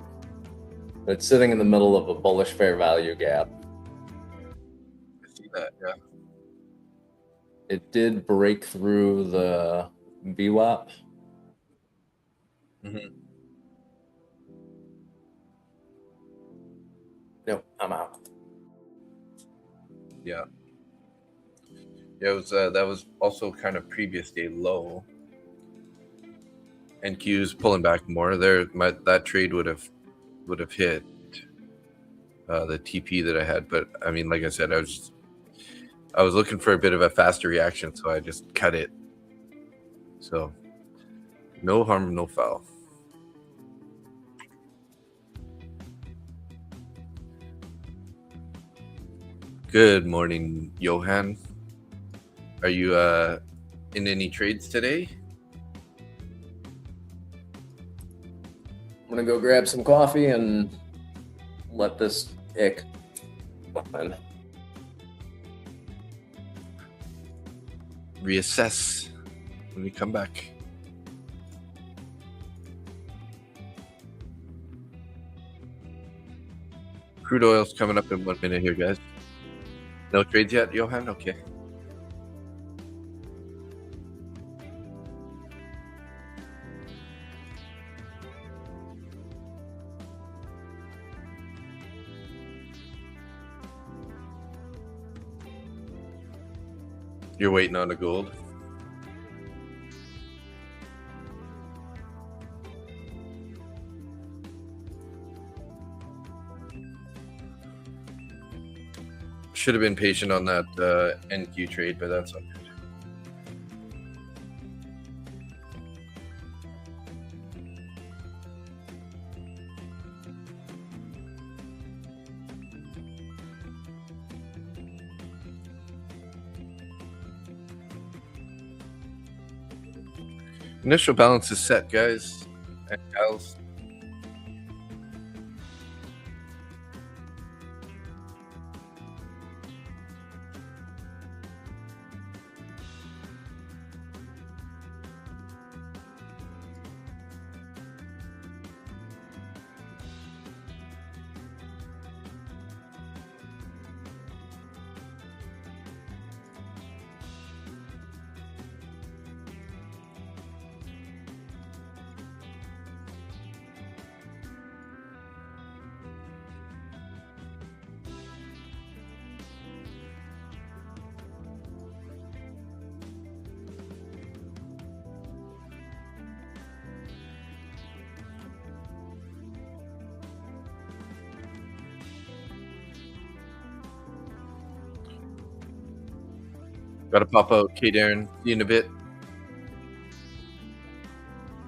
Speaker 2: It's sitting in the middle of a bullish fair value gap.
Speaker 1: I see that, yeah.
Speaker 2: It did break through the VWAP.
Speaker 1: Mm-hmm.
Speaker 2: Nope, I'm out.
Speaker 1: Yeah. Yeah, it was that was also kind of previous day low. NQ's pulling back more. That trade would have hit the TP that I had, but I mean, like I said, I was looking for a bit of a faster reaction, so I just cut it. So no harm, no foul. Good morning, Johan. Are you in any trades today?
Speaker 2: I'm gonna go grab some coffee and let this ick happen.
Speaker 1: Reassess when we come back. Crude oil's coming up in 1 minute here, guys. No trades yet, Johan? Okay. You're waiting on the gold? Should have been patient on that NQ trade, but that's okay. Initial balance is set, guys and gals. Gotta pop out. Okay, Darren. See you in a bit.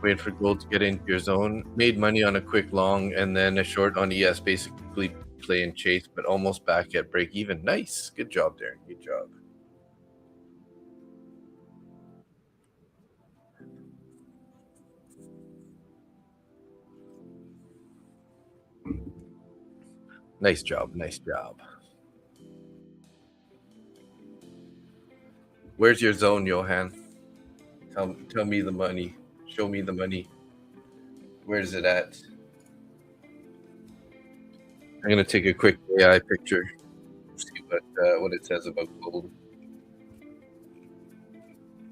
Speaker 1: Waiting for gold to get into your zone. Made money on a quick long and then a short on ES, basically play and chase, but almost back at break even. Nice. Good job, Darren. Good job. Nice job. Nice job. Where's your zone, Johan? Tell me the money. Show me the money. Where's it at? I'm gonna take a quick AI picture. See what it says about gold.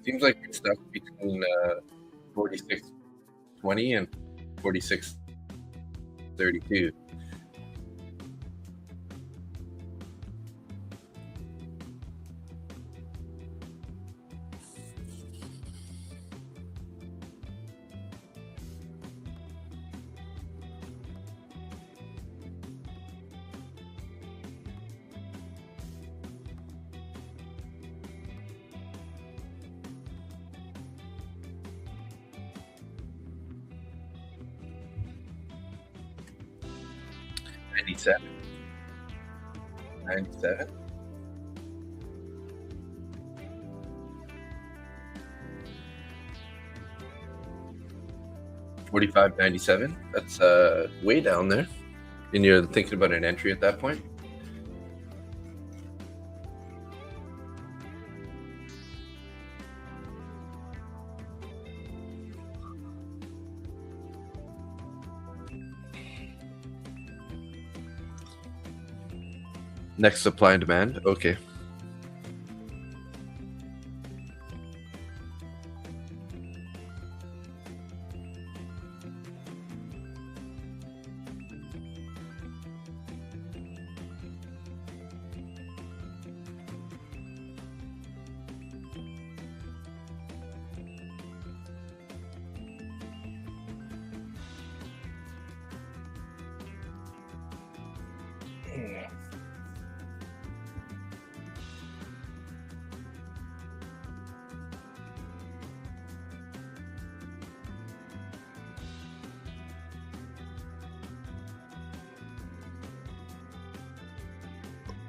Speaker 1: Seems like we're stuck between 46.20 and 46.32. $97. $97. $45.97. That's way down there. And you're thinking about an entry at that point? Next, supply and demand. Okay.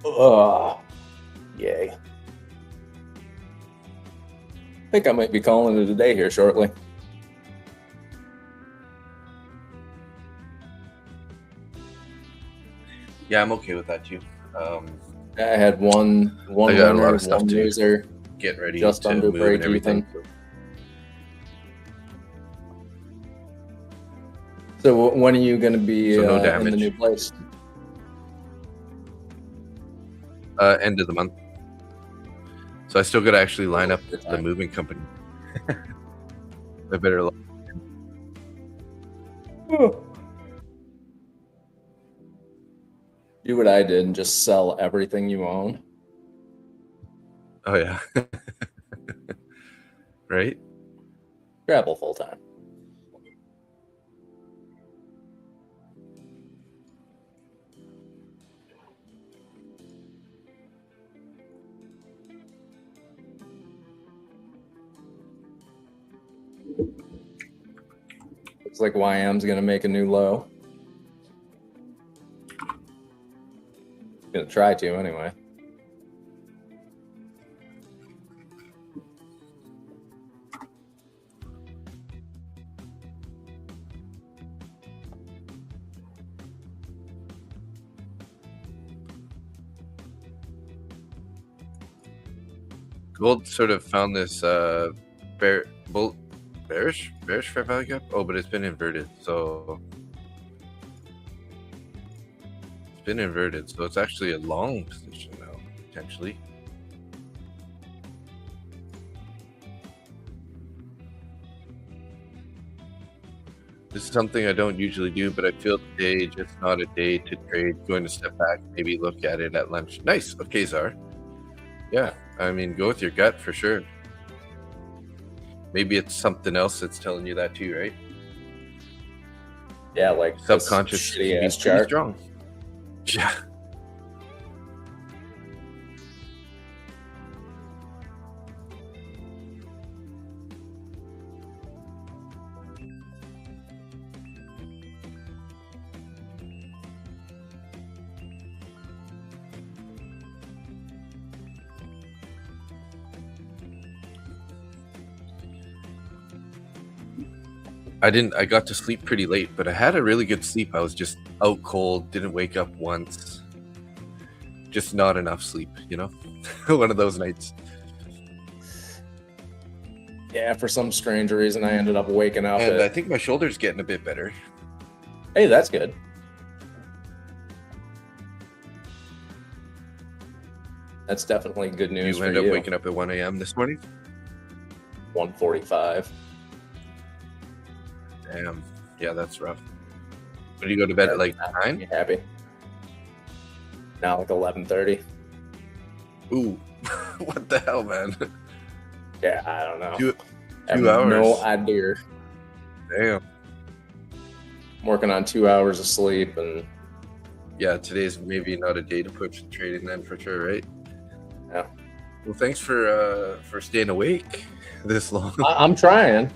Speaker 2: Oh, yay. I think I might be calling it a day here shortly.
Speaker 1: Yeah, I'm okay with that too.
Speaker 2: I had one
Speaker 1: I got a
Speaker 2: winner,
Speaker 1: lot of stuff
Speaker 2: one
Speaker 1: to
Speaker 2: loser,
Speaker 1: get ready
Speaker 2: just
Speaker 1: to
Speaker 2: under
Speaker 1: move
Speaker 2: break
Speaker 1: and everything.
Speaker 2: even. So when are you going to be
Speaker 1: So no
Speaker 2: in the
Speaker 1: damage.
Speaker 2: new place?
Speaker 1: End of the month. So I still got to actually line up
Speaker 2: Good
Speaker 1: the
Speaker 2: time.
Speaker 1: moving company. I better.
Speaker 2: Do what I did and just sell everything you own.
Speaker 1: Oh yeah. Right.
Speaker 2: Travel full time. Looks like YM's going to make a new low. Going to try to anyway.
Speaker 1: Gold sort of found this bearish fair value gap. Oh, but it's been inverted. So it's been inverted. So it's actually a long position now, potentially. This is something I don't usually do, but I feel today just not a day to trade. Going to step back, maybe look at it at lunch. Nice. Okay, Czar. Yeah, I mean, go with your gut for sure. Maybe it's something else that's telling you that too, right?
Speaker 2: Yeah, like
Speaker 1: Subconscious can be
Speaker 2: shitty ass
Speaker 1: pretty
Speaker 2: chart.
Speaker 1: strong. Yeah. I got to sleep pretty late, but I had a really good sleep. I was just out cold, didn't wake up once. Just not enough sleep, you know? One of those nights.
Speaker 2: Yeah, for some strange reason, I ended up waking up.
Speaker 1: And I think my shoulder's getting a bit better.
Speaker 2: Hey, that's good. That's definitely good news
Speaker 1: You
Speaker 2: for
Speaker 1: end up
Speaker 2: you.
Speaker 1: waking up at 1 a.m. this morning?
Speaker 2: 145.
Speaker 1: Damn. Yeah, that's rough. When do you go to bed at like 9?
Speaker 2: Happy. Now like 11:30.
Speaker 1: Ooh. What the hell, man?
Speaker 2: Yeah, I don't know.
Speaker 1: Two
Speaker 2: I have
Speaker 1: hours.
Speaker 2: no idea.
Speaker 1: Damn.
Speaker 2: I'm working on 2 hours of sleep, and
Speaker 1: Yeah, today's maybe not a day to push trading then for sure, right?
Speaker 2: yeah.
Speaker 1: Well, thanks for staying awake this long.
Speaker 2: I'm trying.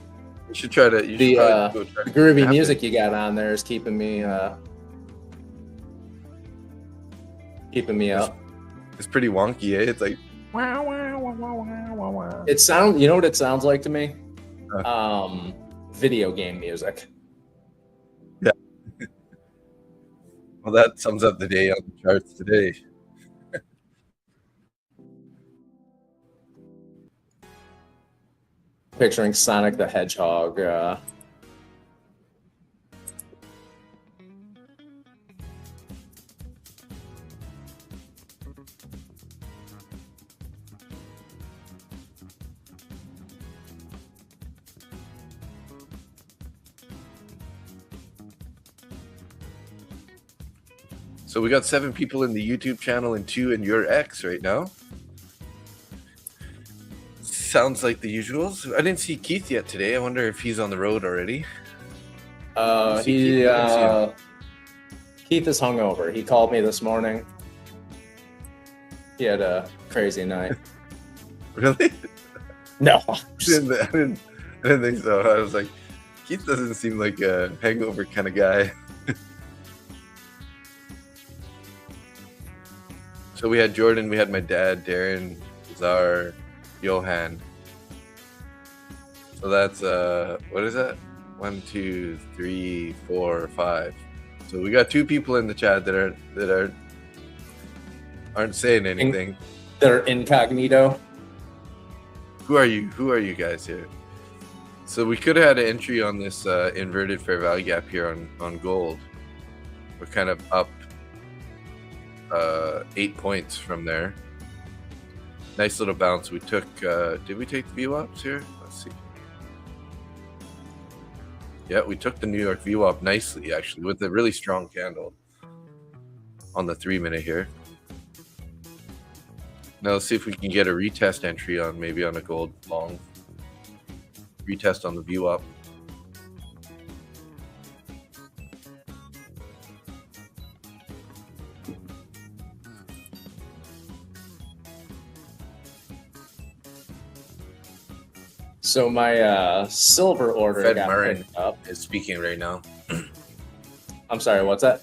Speaker 1: You should try to. You should probably go try
Speaker 2: The
Speaker 1: to
Speaker 2: groovy
Speaker 1: nap
Speaker 2: music
Speaker 1: it.
Speaker 2: you got on there is keeping me up.
Speaker 1: It's pretty wonky, eh? It's like
Speaker 2: It sounds. You know what it sounds like to me?
Speaker 1: Uh.
Speaker 2: Video game music.
Speaker 1: Yeah. Well, that sums up the day on the charts today.
Speaker 2: Picturing Sonic the Hedgehog.
Speaker 1: So we got 7 people in the YouTube channel and 2 in your X right now. Sounds like the usuals. I didn't see Keith yet today. I wonder if he's on the road already.
Speaker 2: Keith is hungover. He called me this morning. He had a crazy night.
Speaker 1: Really?
Speaker 2: No.
Speaker 1: I didn't think so. I was like, Keith doesn't seem like a hangover kind of guy. So we had Jordan, we had my dad, Darren, Zar, Johan. So that's what is that? 1, 2, 3, 4, 5. So we got 2 people in the chat that aren't saying anything.
Speaker 2: They're incognito.
Speaker 1: Who are you guys here? So we could have had an entry on this inverted fair value gap here on gold. We're kind of up 8 points from there. Nice little bounce. We took did we take the VWAPs here? Let's see. Yeah, we took the New York VWAP nicely actually with a really strong candle on the 3-minute here. Now let's see if we can get a retest entry on maybe on a gold long. Retest on the VWAP.
Speaker 2: So my silver order
Speaker 1: Fed
Speaker 2: got
Speaker 1: Murray
Speaker 2: picked up.
Speaker 1: is speaking right now.
Speaker 2: I'm sorry, what's that?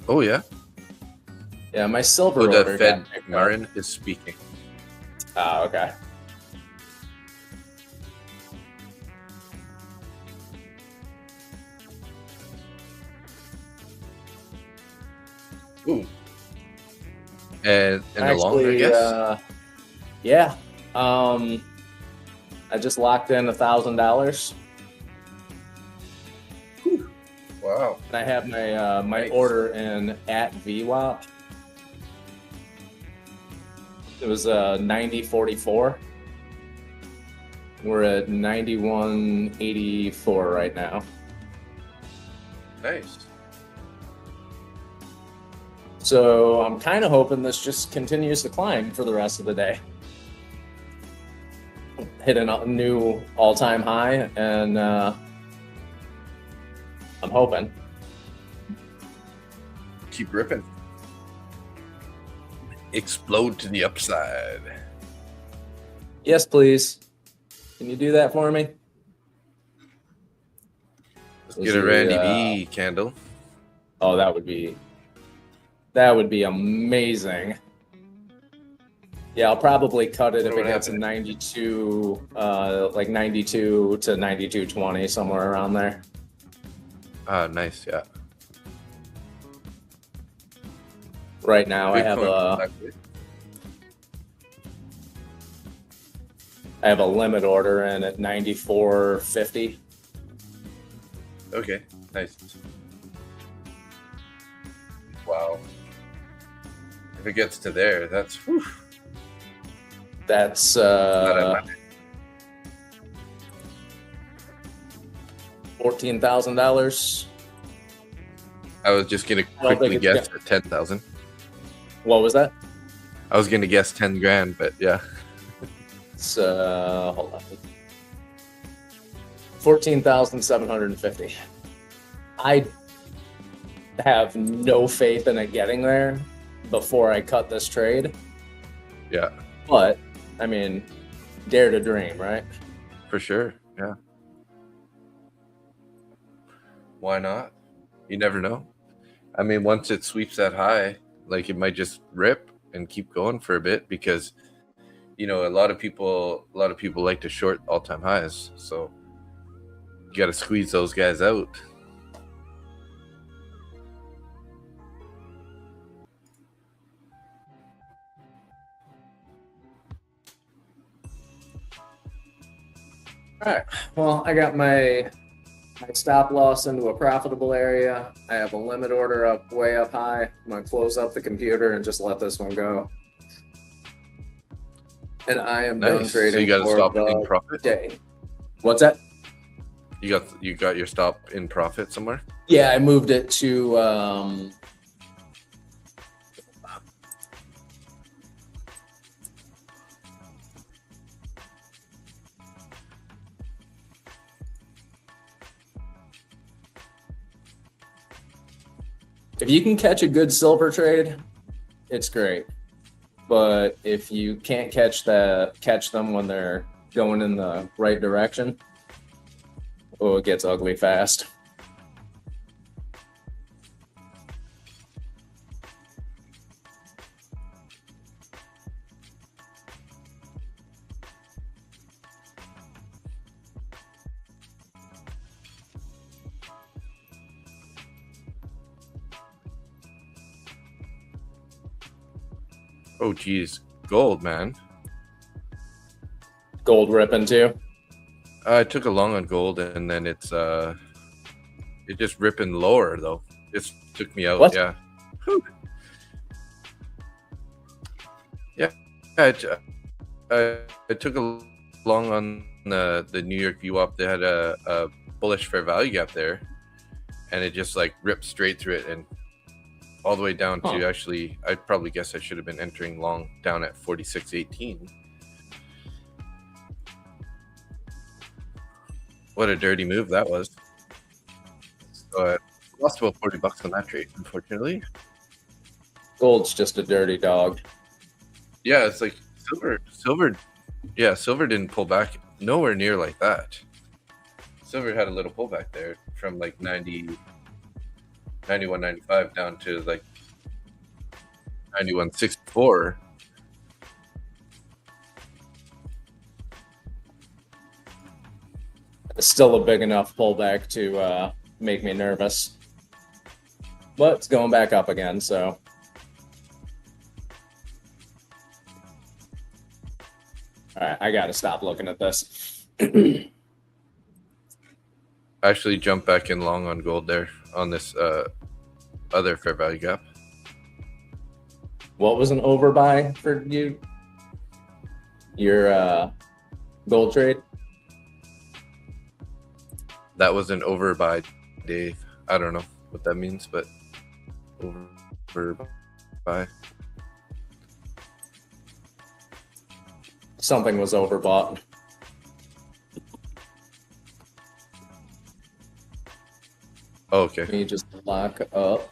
Speaker 1: Oh yeah.
Speaker 2: Yeah, my silver
Speaker 1: Oh,
Speaker 2: order
Speaker 1: the Fed
Speaker 2: got picked
Speaker 1: Murray
Speaker 2: up.
Speaker 1: is speaking.
Speaker 2: Oh, okay.
Speaker 1: Ooh. And the long, I guess.
Speaker 2: Yeah. I just locked in $1,000.
Speaker 1: Wow.
Speaker 2: And I have my my
Speaker 1: Nice.
Speaker 2: order in at VWAP. It was 90.44. We're at 91.84 right now.
Speaker 1: Nice.
Speaker 2: So I'm kind of hoping this just continues to climb for the rest of the day. Hit a new all-time high, and I'm hoping.
Speaker 1: Keep ripping. Explode to the upside.
Speaker 2: Yes, please. Can you do that for me?
Speaker 1: Let's get a Randy B candle.
Speaker 2: Oh, that would be amazing. Yeah, I'll probably cut it if it gets a 92, like 92 to 92.20, somewhere around there.
Speaker 1: Nice, yeah.
Speaker 2: Right now, I have a limit order in at 94.50.
Speaker 1: Okay, nice. Wow. If it gets to there, that's whew.
Speaker 2: That's $14,000.
Speaker 1: I was just gonna quickly guess at 10,000.
Speaker 2: What was that?
Speaker 1: I was gonna guess 10 grand, but yeah.
Speaker 2: It's hold on. 14,750. I have no faith in it getting there before I cut this trade.
Speaker 1: Yeah.
Speaker 2: But I mean, dare to dream, right?
Speaker 1: For sure. Yeah. Why not? You never know. I mean, once it sweeps that high, like it might just rip and keep going for a bit because, you know, a lot of people like to short all-time highs. So you got to squeeze those guys out.
Speaker 2: All right. Well, I got my stop loss into a profitable area. I have a limit order up way up high. I'm gonna close up the computer and just let this one go. And I am done trading.
Speaker 1: So you got to stop in profit.
Speaker 2: Day. What's that?
Speaker 1: You got your stop in profit somewhere?
Speaker 2: Yeah, I moved it to if you can catch a good silver trade, it's great. But if you can't catch them when they're going in the right direction, it gets ugly fast.
Speaker 1: Oh, geez. Gold, man.
Speaker 2: Gold ripping too?
Speaker 1: I took a long on gold, and then it just ripping lower, though. It took me out,
Speaker 2: what?
Speaker 1: Yeah. Whew. Yeah. I took a long on the New York VWAP. They had a bullish fair value gap there, and it just like ripped straight through it and all the way down to actually, I probably guess I should have been entering long down at 46.18. What a dirty move that was. So I lost about $40 on that trade, unfortunately.
Speaker 2: Gold's just a dirty dog.
Speaker 1: Yeah, it's like silver. Yeah, silver didn't pull back nowhere near like that. Silver had a little pullback there from like 91.95 down to like 91.64.
Speaker 2: It's still a big enough pullback to make me nervous. But it's going back up again, so. All right, I got to stop looking at this.
Speaker 1: I actually jumped back in long on gold there on this other fair value gap.
Speaker 2: What was an overbuy for you? Your gold trade?
Speaker 1: That was an overbuy, Dave. I don't know what that means, but overbuy.
Speaker 2: Something was overbought.
Speaker 1: Oh, okay.
Speaker 2: Let me just lock up.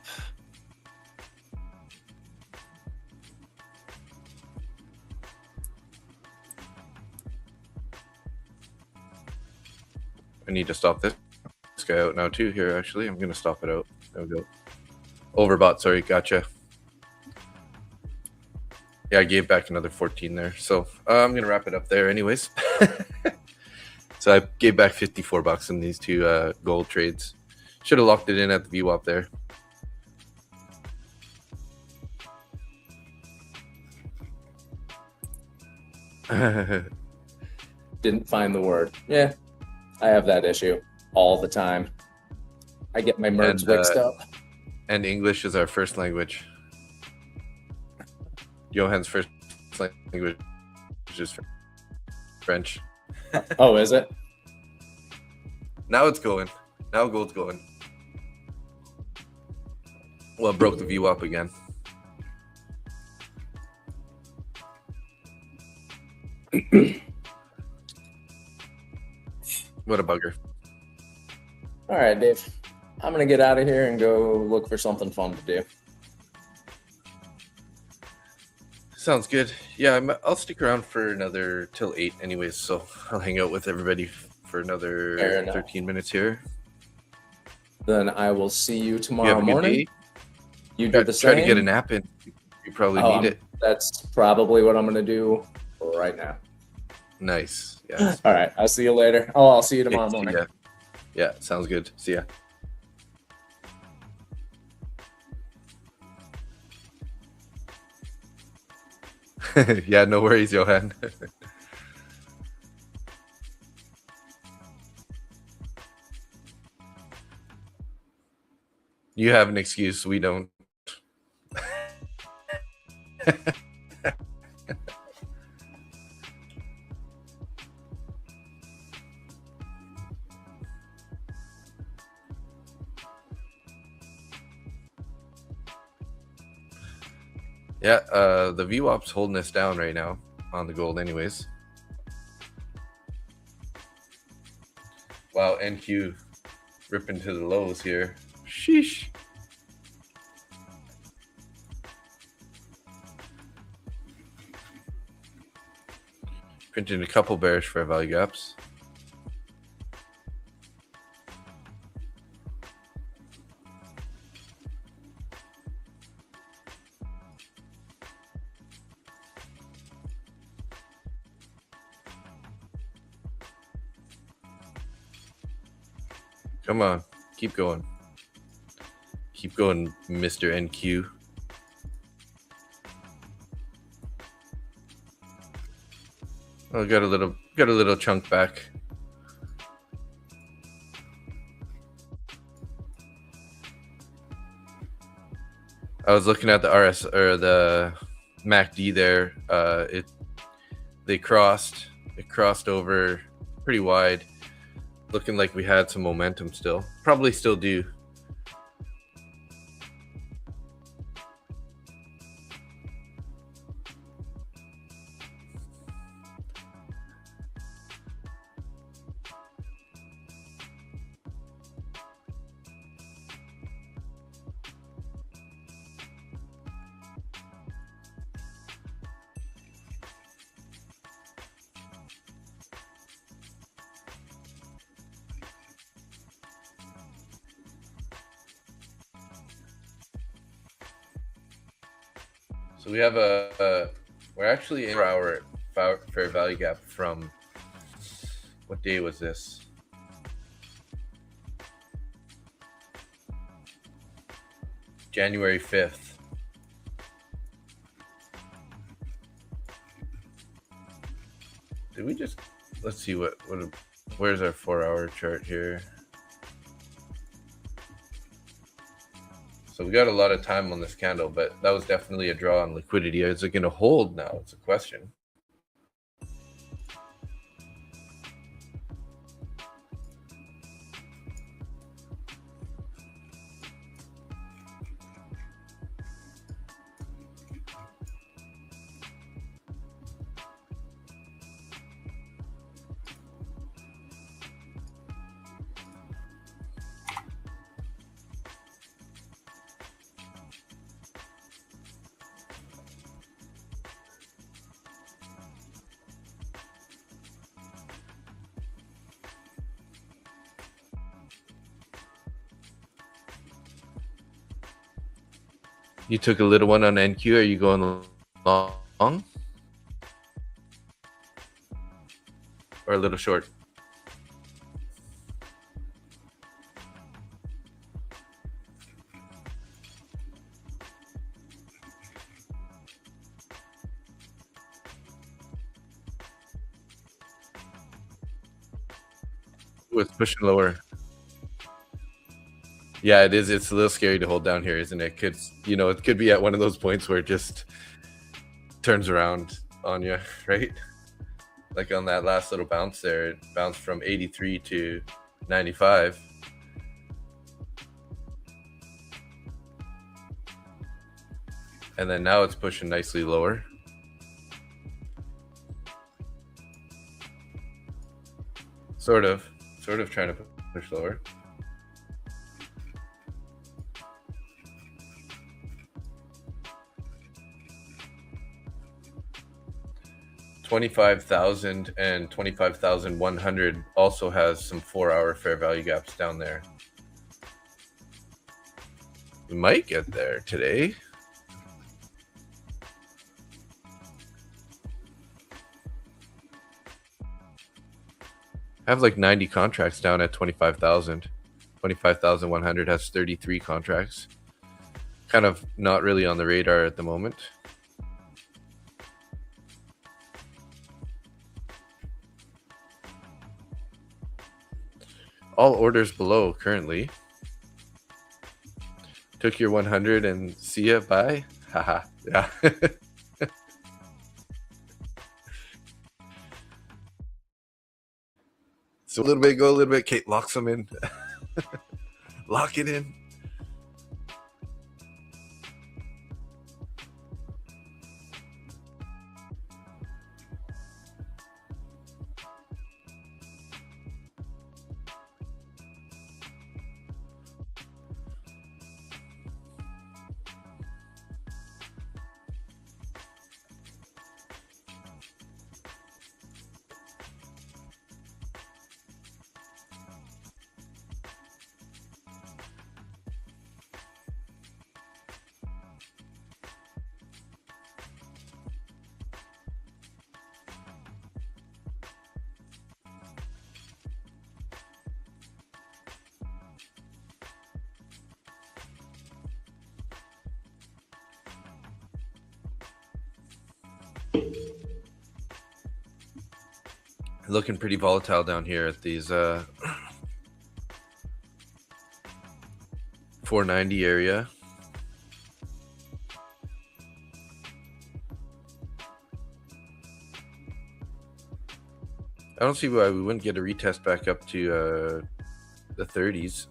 Speaker 1: I need to stop this guy out now too here, actually. I'm going to stop it out. There we go. Overbought, sorry. Gotcha. Yeah, I gave back another 14 there. So I'm going to wrap it up there anyways. So I gave back $54 in these two gold trades. Should have locked it in at the VWAP there.
Speaker 2: Didn't find the word. Yeah, I have that issue all the time. I get my words mixed up.
Speaker 1: And English is our first language. Johan's first language is just French.
Speaker 2: Oh, is it?
Speaker 1: Now it's going. Now gold's going. Well, it broke the VWAP again. What a bugger.
Speaker 2: All right, Dave. I'm going to get out of here and go look for something fun to do.
Speaker 1: Sounds good. Yeah, I'll stick around for another till 8 anyways, so I'll hang out with everybody for another 13 minutes here.
Speaker 2: Then I will see you
Speaker 1: You
Speaker 2: tomorrow
Speaker 1: have a good
Speaker 2: morning.
Speaker 1: day.
Speaker 2: You do the
Speaker 1: Try
Speaker 2: same.
Speaker 1: to get a nap in. You probably need it.
Speaker 2: That's probably what I'm going to do right now.
Speaker 1: Nice. Yeah.
Speaker 2: All right. I'll see you later. Oh, I'll see you tomorrow morning.
Speaker 1: Yeah, sounds good. See ya. Yeah, no worries, Johan. You have an excuse. We don't. Yeah, the VWAP's holding us down right now on the gold anyways. Wow, NQ ripping to the lows here. Sheesh. Printing a couple bearish fair value gaps. Come on, keep going. Keep going, Mr. NQ. Oh, got a little chunk back. I was looking at the RS or the MACD there. It crossed over pretty wide. Looking like we had some momentum still. Probably still do. So we have we're actually in our fair value gap from, what day was this? January 5th. Did we just, let's see where's our 4-hour chart here? So we got a lot of time on this candle, but that was definitely a draw on liquidity. Is it going to hold now? It's a question. You took a little one on NQ. Are you going long? Or a little short? Ooh, it's pushing lower. Yeah, it is. It's a little scary to hold down here, isn't it? It could be at one of those points where it just turns around on you, right? Like on that last little bounce there, it bounced from 83 to 95. And then now it's pushing nicely lower. Sort of trying to push lower. $25,000 and $25,100 also has some 4-hour fair value gaps down there. We might get there today. I have like 90 contracts down at 25,000. 25,100 has 33 contracts. Kind of not really on the radar at the moment. All orders below currently. Took your 100 and see ya, bye. Haha, yeah. So a little bit, go a little bit. Kate locks them in. Lock it in. Looking pretty volatile down here at these 490 area. I don't see why we wouldn't get a retest back up to the 30s.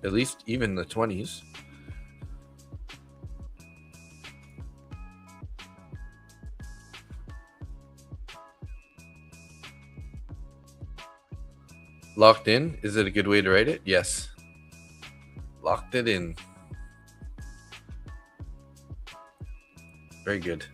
Speaker 1: At least even the 20s. Locked in? Is it a good way to write it? Yes. Locked it in. Very good.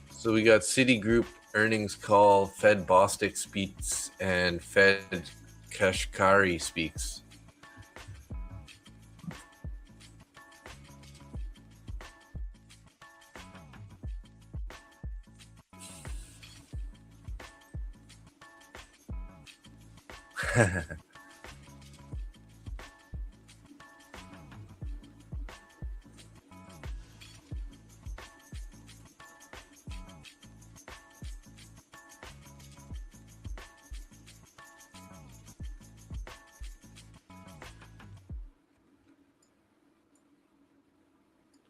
Speaker 1: So we got Citigroup earnings call, Fed Bostic speaks, and Fed Kashkari speaks.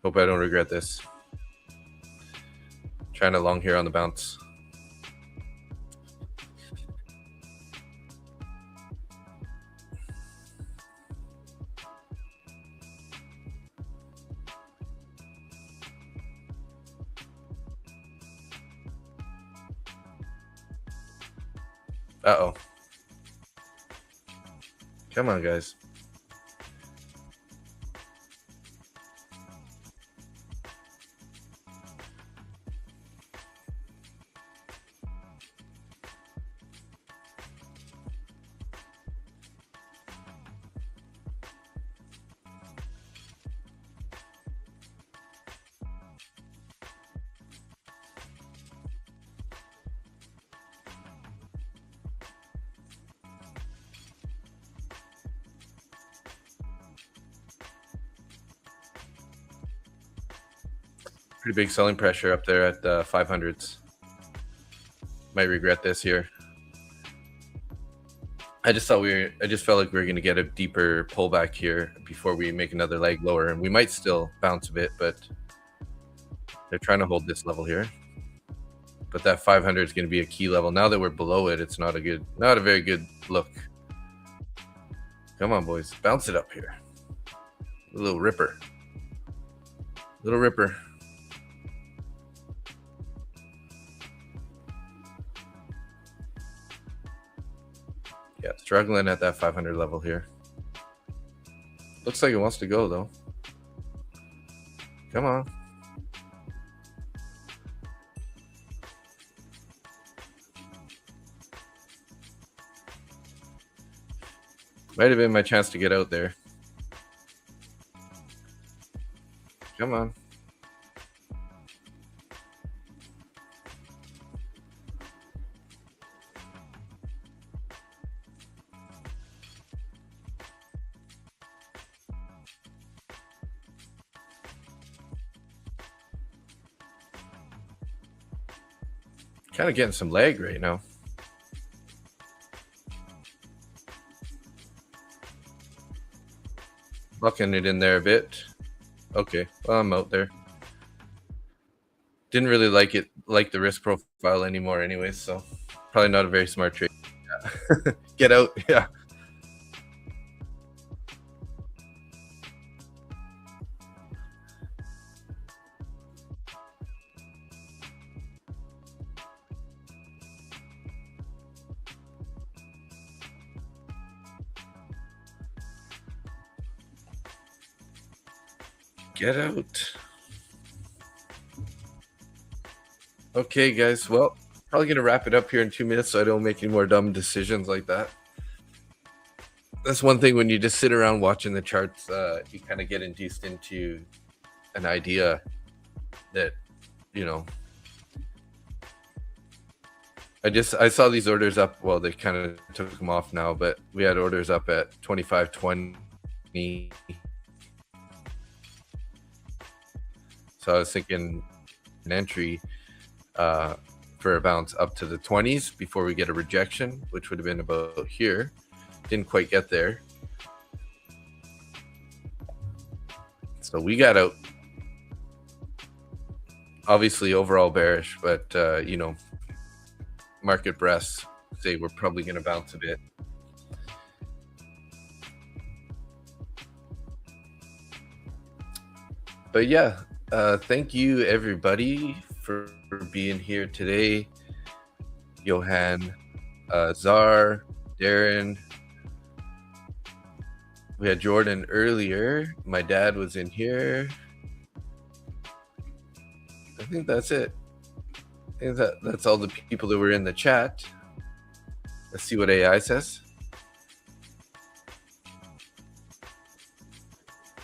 Speaker 1: Hope I don't regret this. Trying to long here on the bounce. Uh-oh. Come on, guys. Pretty big selling pressure up there at the 500s. Might regret this here. I just felt like we were going to get a deeper pullback here before we make another leg lower, and we might still bounce a bit, but they're trying to hold this level here. But that 500 is going to be a key level. Now that we're below it, it's not a very good look. Come on, boys, bounce it up here. A little ripper. Little ripper. Yeah, struggling at that 500 level here. Looks like it wants to go, though. Come on. Might have been my chance to get out there. Come on. Kind of getting some lag right now. Bucking it in there a bit. Okay, well, I'm out there. Didn't really like the risk profile anymore anyways, so probably not a very smart trade. Yeah. Get out, yeah. Get out. Okay, guys. Well, probably going to wrap it up here in 2 minutes so I don't make any more dumb decisions like that. That's one thing when you just sit around watching the charts, you kind of get induced into an idea that, I saw these orders up. Well, they kind of took them off now, but we had orders up at 25.20. So I was thinking an entry for a bounce up to the 20s before we get a rejection, which would have been about here. Didn't quite get there. So we got out. Obviously overall bearish, but market breaths say we're probably going to bounce a bit. But yeah, thank you everybody for being here today. Johan, Czar, Darren. We had Jordan earlier. My dad was in here. I think that's it. I think that's all the people that were in the chat. Let's see what AI says.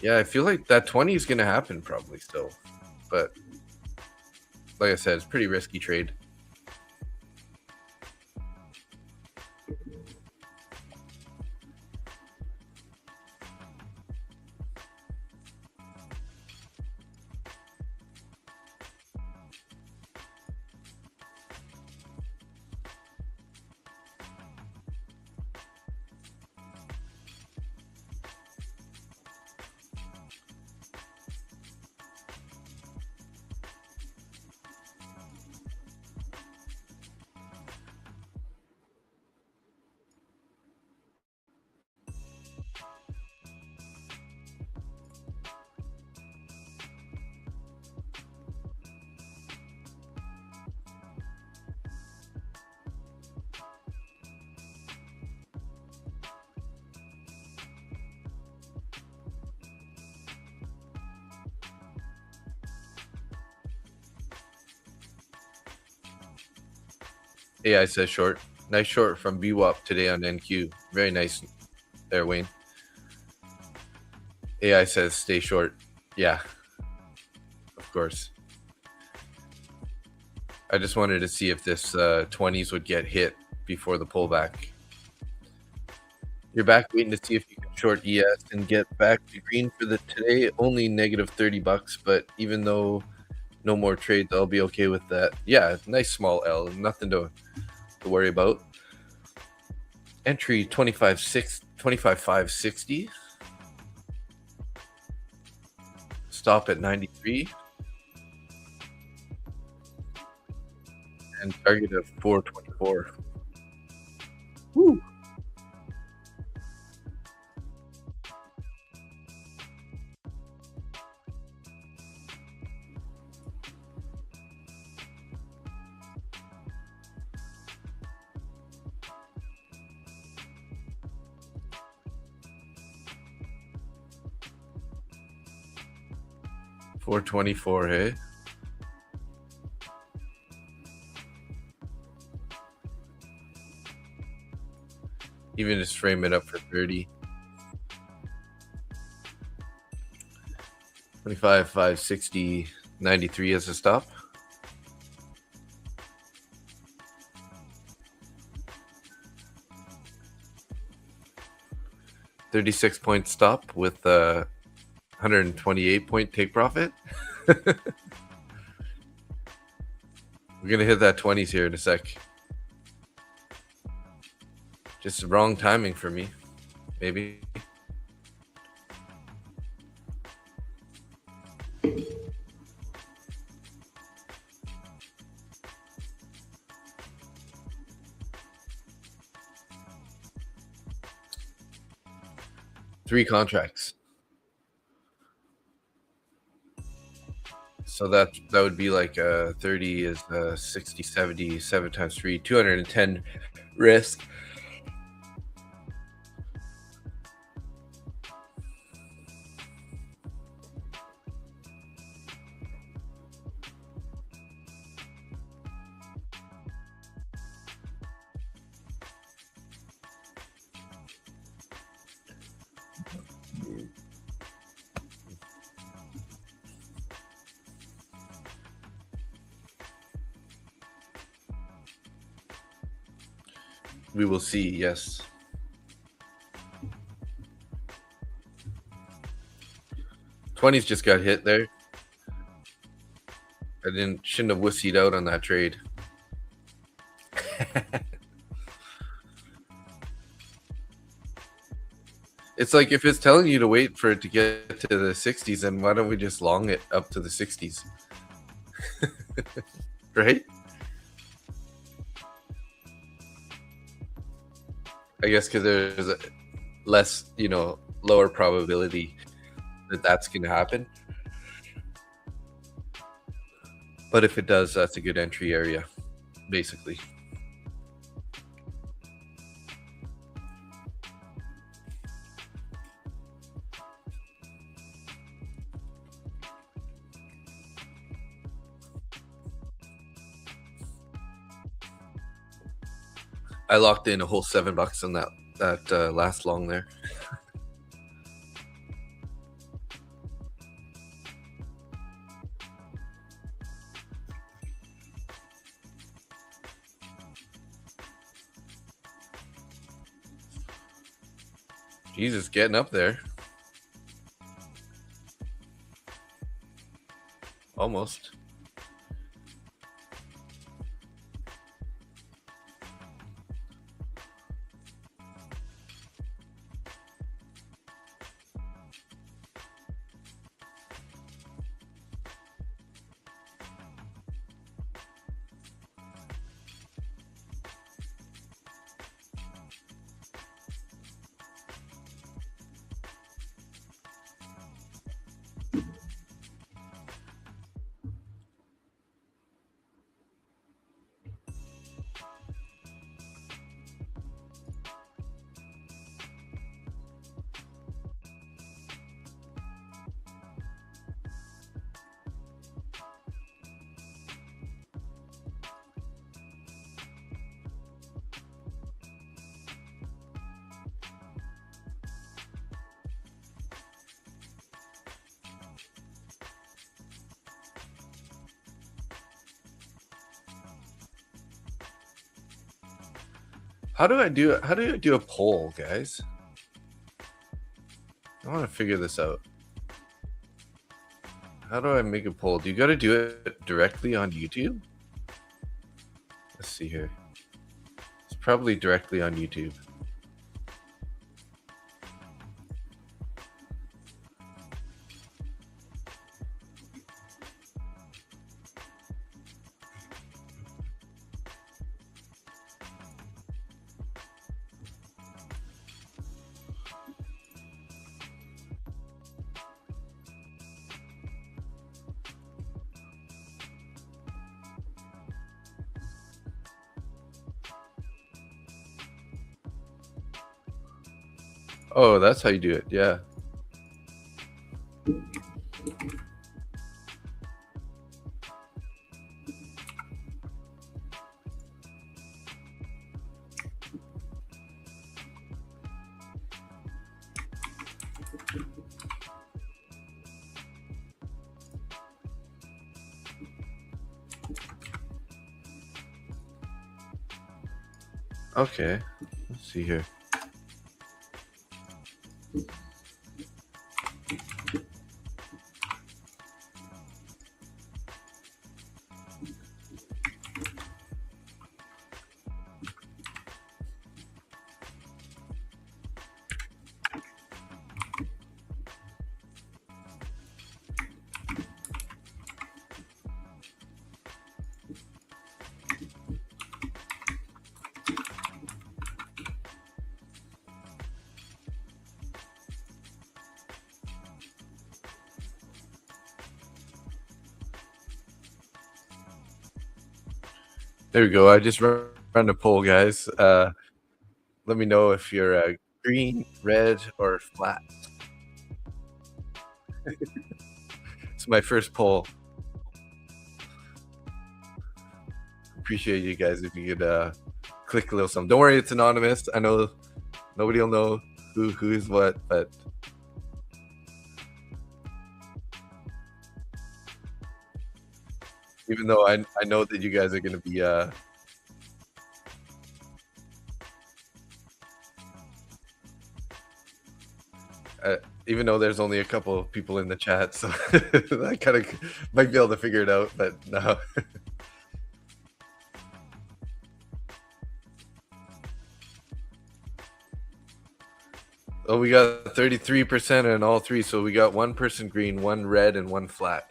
Speaker 1: Yeah, I feel like that 20 is going to happen probably still. But like I said, it's a pretty risky trade. AI says short. Nice short from VWAP today on NQ. Very nice there, Wayne. AI says stay short. Yeah, of course. I just wanted to see if this 20s would get hit before the pullback. You're back waiting to see if you can short ES and get back to green for the today. Only negative $30, but even though no more trades, I'll be okay with that. Yeah, nice small L. Nothing to worry about. Entry 25.560. Stop at 93. And target of 424. Woo. $424, hey? Even just frame it up for 30. 25.560, 93 as a stop. $36-point stop with a 128-point take profit. We're gonna hit that 20s here in a sec. Just wrong timing for me, maybe. Three contracts. So that would be like 30 is 60, 70, 7 times 3, 210 risk. We will see, yes. '20s just got hit there. I shouldn't have wussied out on that trade. It's like if it's telling you to wait for it to get to the 60s, then why don't we just long it up to the 60s? Right? I guess because there's a less, lower probability that that's going to happen. But if it does, that's a good entry area, basically. I locked in a whole $7 on that last long there. Jesus, getting up there. Almost. How do I do a poll, guys? I want to figure this out. How do I make a poll? Do you got to do it directly on YouTube? Let's see here. It's probably directly on YouTube. Oh, that's how you do it. Yeah. Okay. Let's see here. There we go. I just run a poll, guys. Let me know if you're green, red, or flat. It's my first poll. Appreciate you guys if you could click a little something. Don't worry, it's anonymous. I know nobody will know who is what, but even though I know that you guys are going to be even though there's only a couple of people in the chat, so I kind of might be able to figure it out, but no. Oh, we got 33% in all three, so we got one person green, one red, and one flat.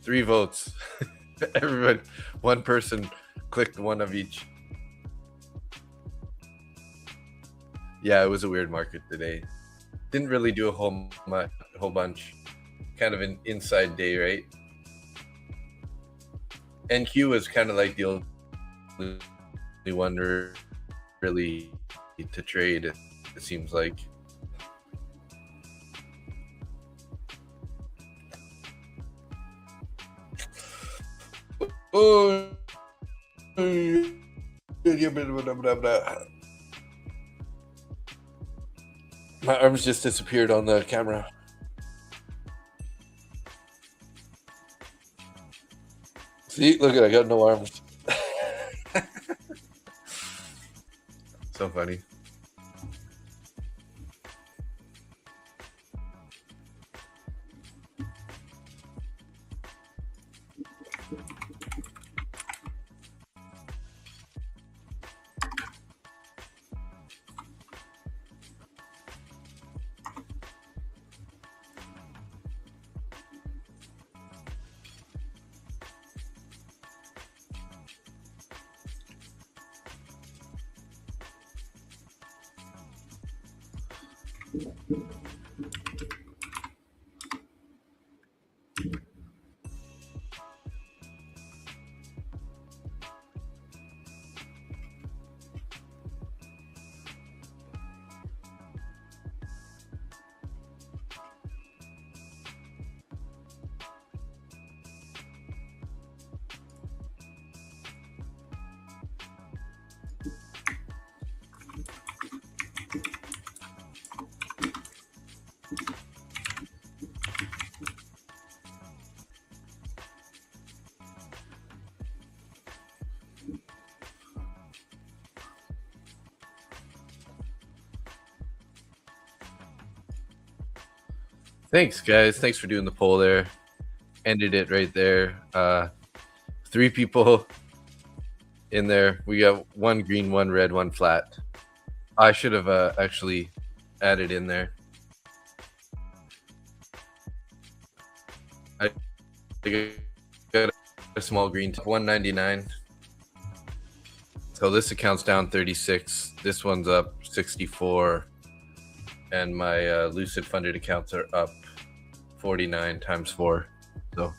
Speaker 1: Three votes. Everyone, one person clicked one of each. Yeah, it was a weird market today. Didn't really do a whole bunch. Kind of an inside day, right? NQ was kind of like the only one really to trade, it seems like. Oh, my arms just disappeared on the camera. See, look at I got no arms. So funny. Thanks, guys. Thanks for doing the poll there. Ended it right there. 3 people in there. We got one green, one red, one flat. I should have actually added in there. I got a small green, 199. So this account's down 36. This one's up 64. and my Lucid funded accounts are up 49 times 4. So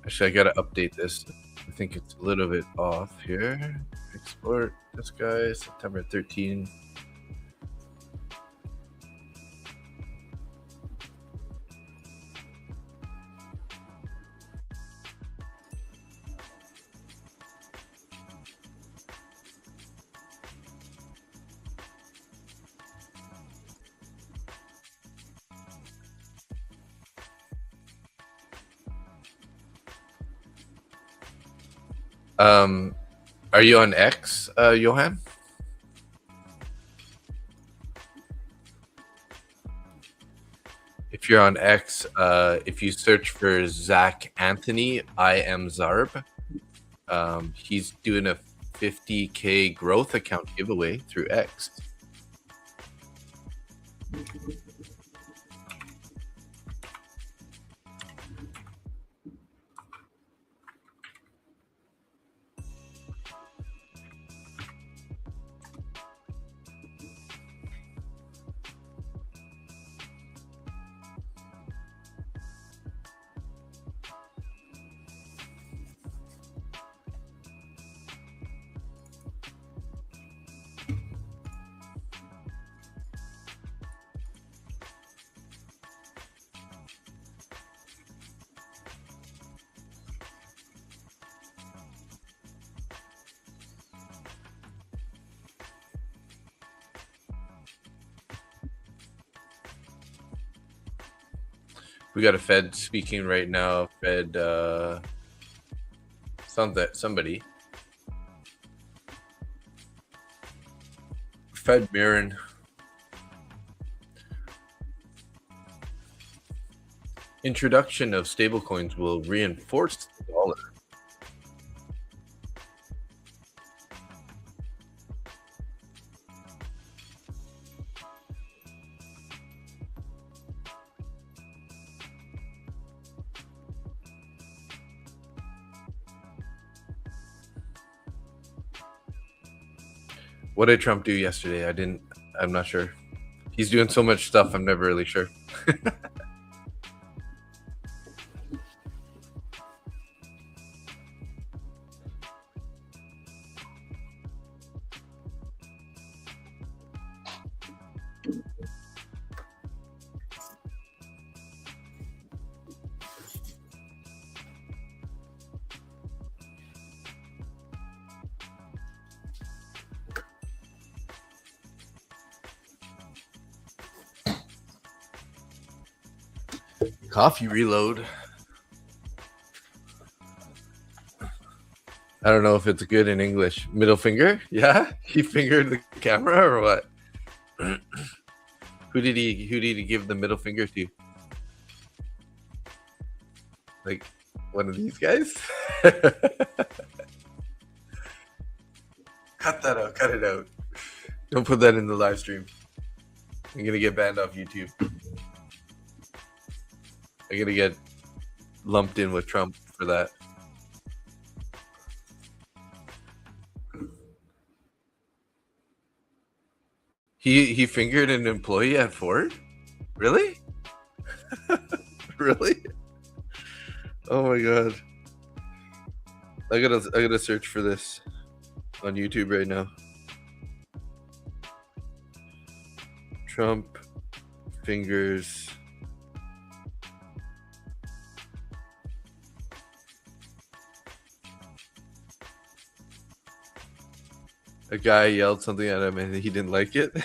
Speaker 1: actually, I gotta update this. I think it's a little bit off here. Export this guy, September 13. Are you on X, Johan? If you're on X, if you search for Zach Anthony, I am Zarb. He's doing a 50K growth account giveaway through X. We got a Fed speaking right now. Fed somebody. Fed Mirren. Introduction of stablecoins will reinforce the dollar. What did Trump do yesterday? I'm not sure. He's doing so much stuff, I'm never really sure. Coffee reload. I don't know if it's good in English. Middle finger? Yeah? He fingered the camera or what? Who did he give the middle finger to? Like one of these guys? Cut that out. Cut it out. Don't put that in the live stream. I'm gonna get banned off YouTube. I'm gonna get lumped in with Trump for that. He fingered an employee at Ford? Really? Really? Oh my god. I gotta search for this on YouTube right now. Trump fingers a guy yelled something at him and he didn't like it.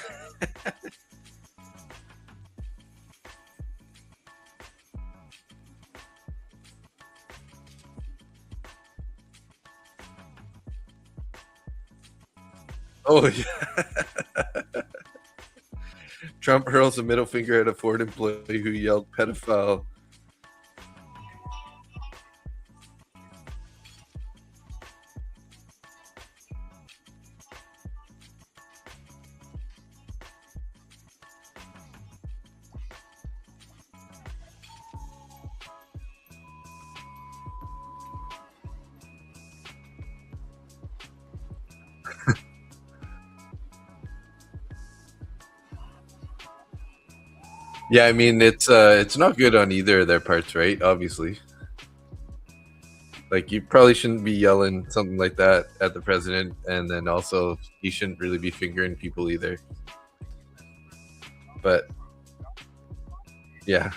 Speaker 1: Oh yeah. Trump hurls a middle finger at a Ford employee who yelled pedophile. Yeah, I mean it's not good on either of their parts, right? Obviously. Like you probably shouldn't be yelling something like that at the president, and then also he shouldn't really be fingering people either. But yeah,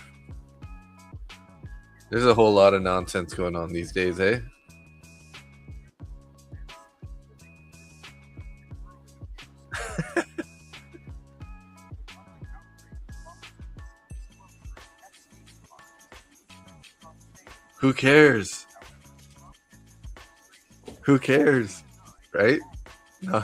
Speaker 1: there's a whole lot of nonsense going on these days, eh? Who cares? Who cares? Right? No.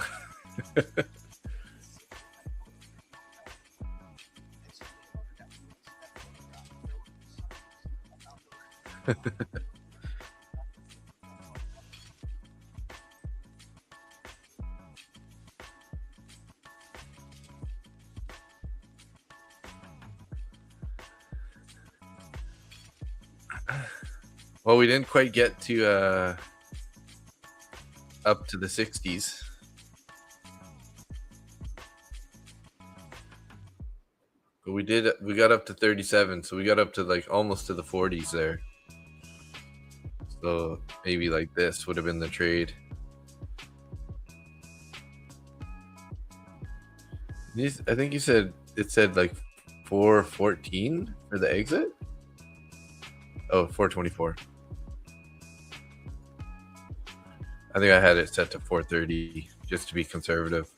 Speaker 1: Well, we didn't quite get to up to the 60s. But we got up to 37, so we got up to like almost to the 40s there. So maybe like this would have been the trade. I think it said like 414 for the exit. Oh, 424. I think I had it set to 430 just to be conservative.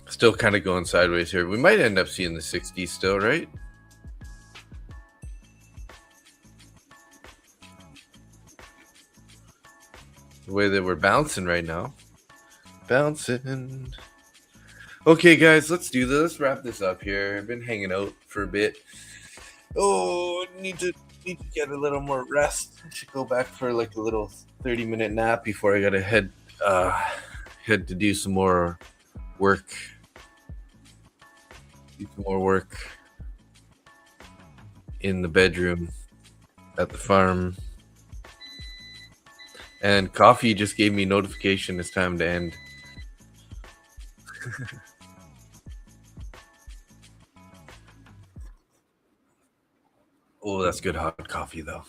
Speaker 1: Still kind of going sideways here. We might end up seeing the 60s still, right? The way that we're bouncing right now. Bouncing. Okay, guys, let's do this. Let's wrap this up here. I've been hanging out for a bit. Oh, need to get a little more rest. I should go back for like a little 30-minute nap before I gotta head to do some more work. Do some more work in the bedroom at the farm. And coffee just gave me notification it's time to end. Oh, that's good hot coffee though.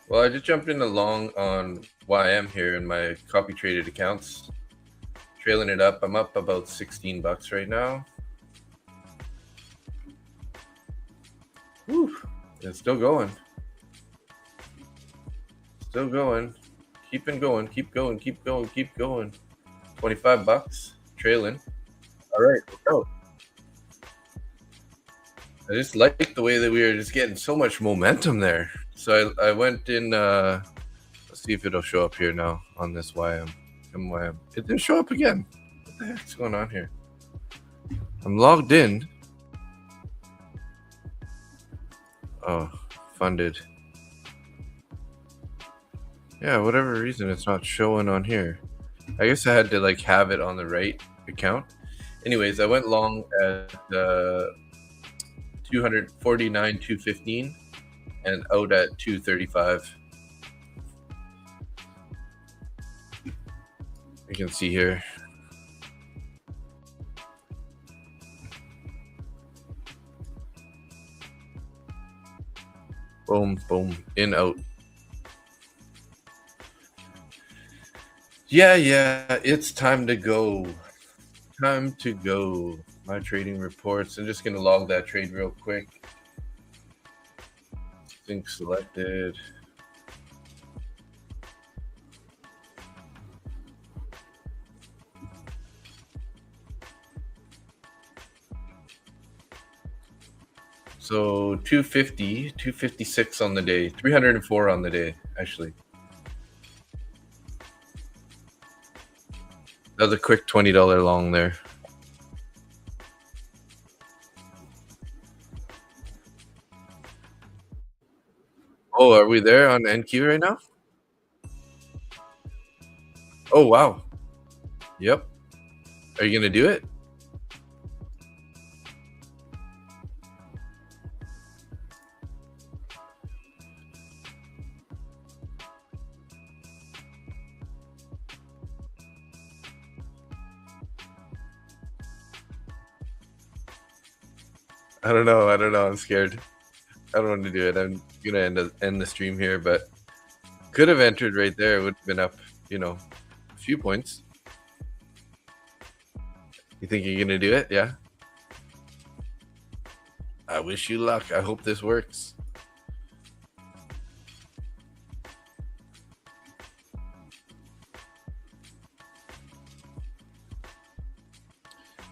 Speaker 1: Well, I just jumped in long on YM here in my copy traded accounts, trailing it up. I'm up about $16 right now. Whew, it's still going. Still going. Keeping going. Keep going. Keep going. Keep going. $25 trailing. All right, let's go. I just like the way that we were just getting so much momentum there. So I went in. Let's see if it'll show up here now on this YM. and wham. It didn't show up again. What the heck's going on here? I'm logged in. Oh, funded. Yeah, whatever reason, it's not showing on here. I guess I had to like have it on the right account. Anyways, I went long at 249, 215 and out at 235. You can see here. Boom, boom, in, out. Yeah, it's time to go. Time to go. My trading reports. I'm just going to log that trade real quick. Sync selected. So 250, 256 on the day, 304 on the day, actually. That was a quick $20 long there. Oh, are we there on NQ right now? Oh, wow. Yep. Are you going to do it? I don't know. I'm scared. I don't want to do it. I'm going to end the stream here, but could have entered right there. It would have been up, a few points. You think you're going to do it? Yeah. I wish you luck. I hope this works.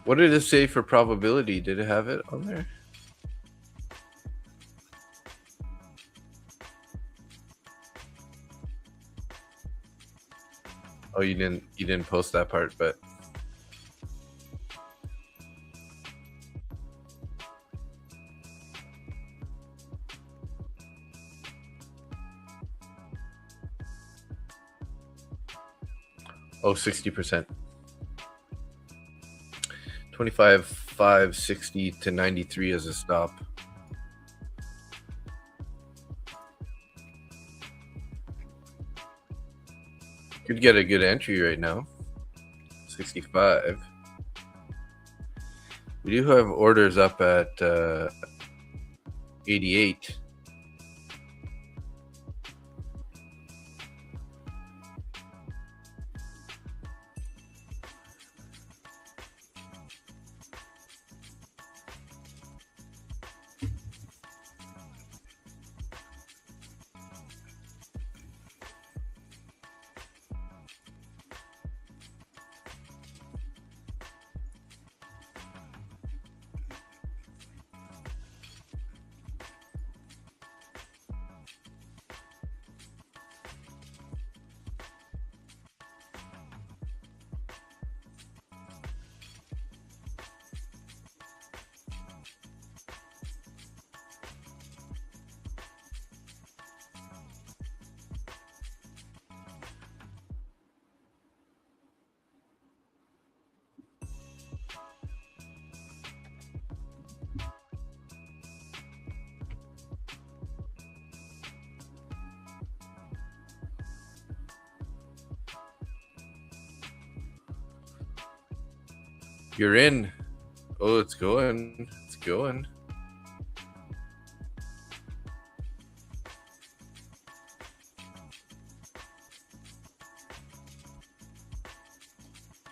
Speaker 1: What did it say for probability? Did it have it on there? Oh, you didn't post that part, but oh, 60%. 25, 5, 60 to 93 as a stop. Could get a good entry right now. 65. We do have orders up at 88. You're in. Oh, it's going. It's going.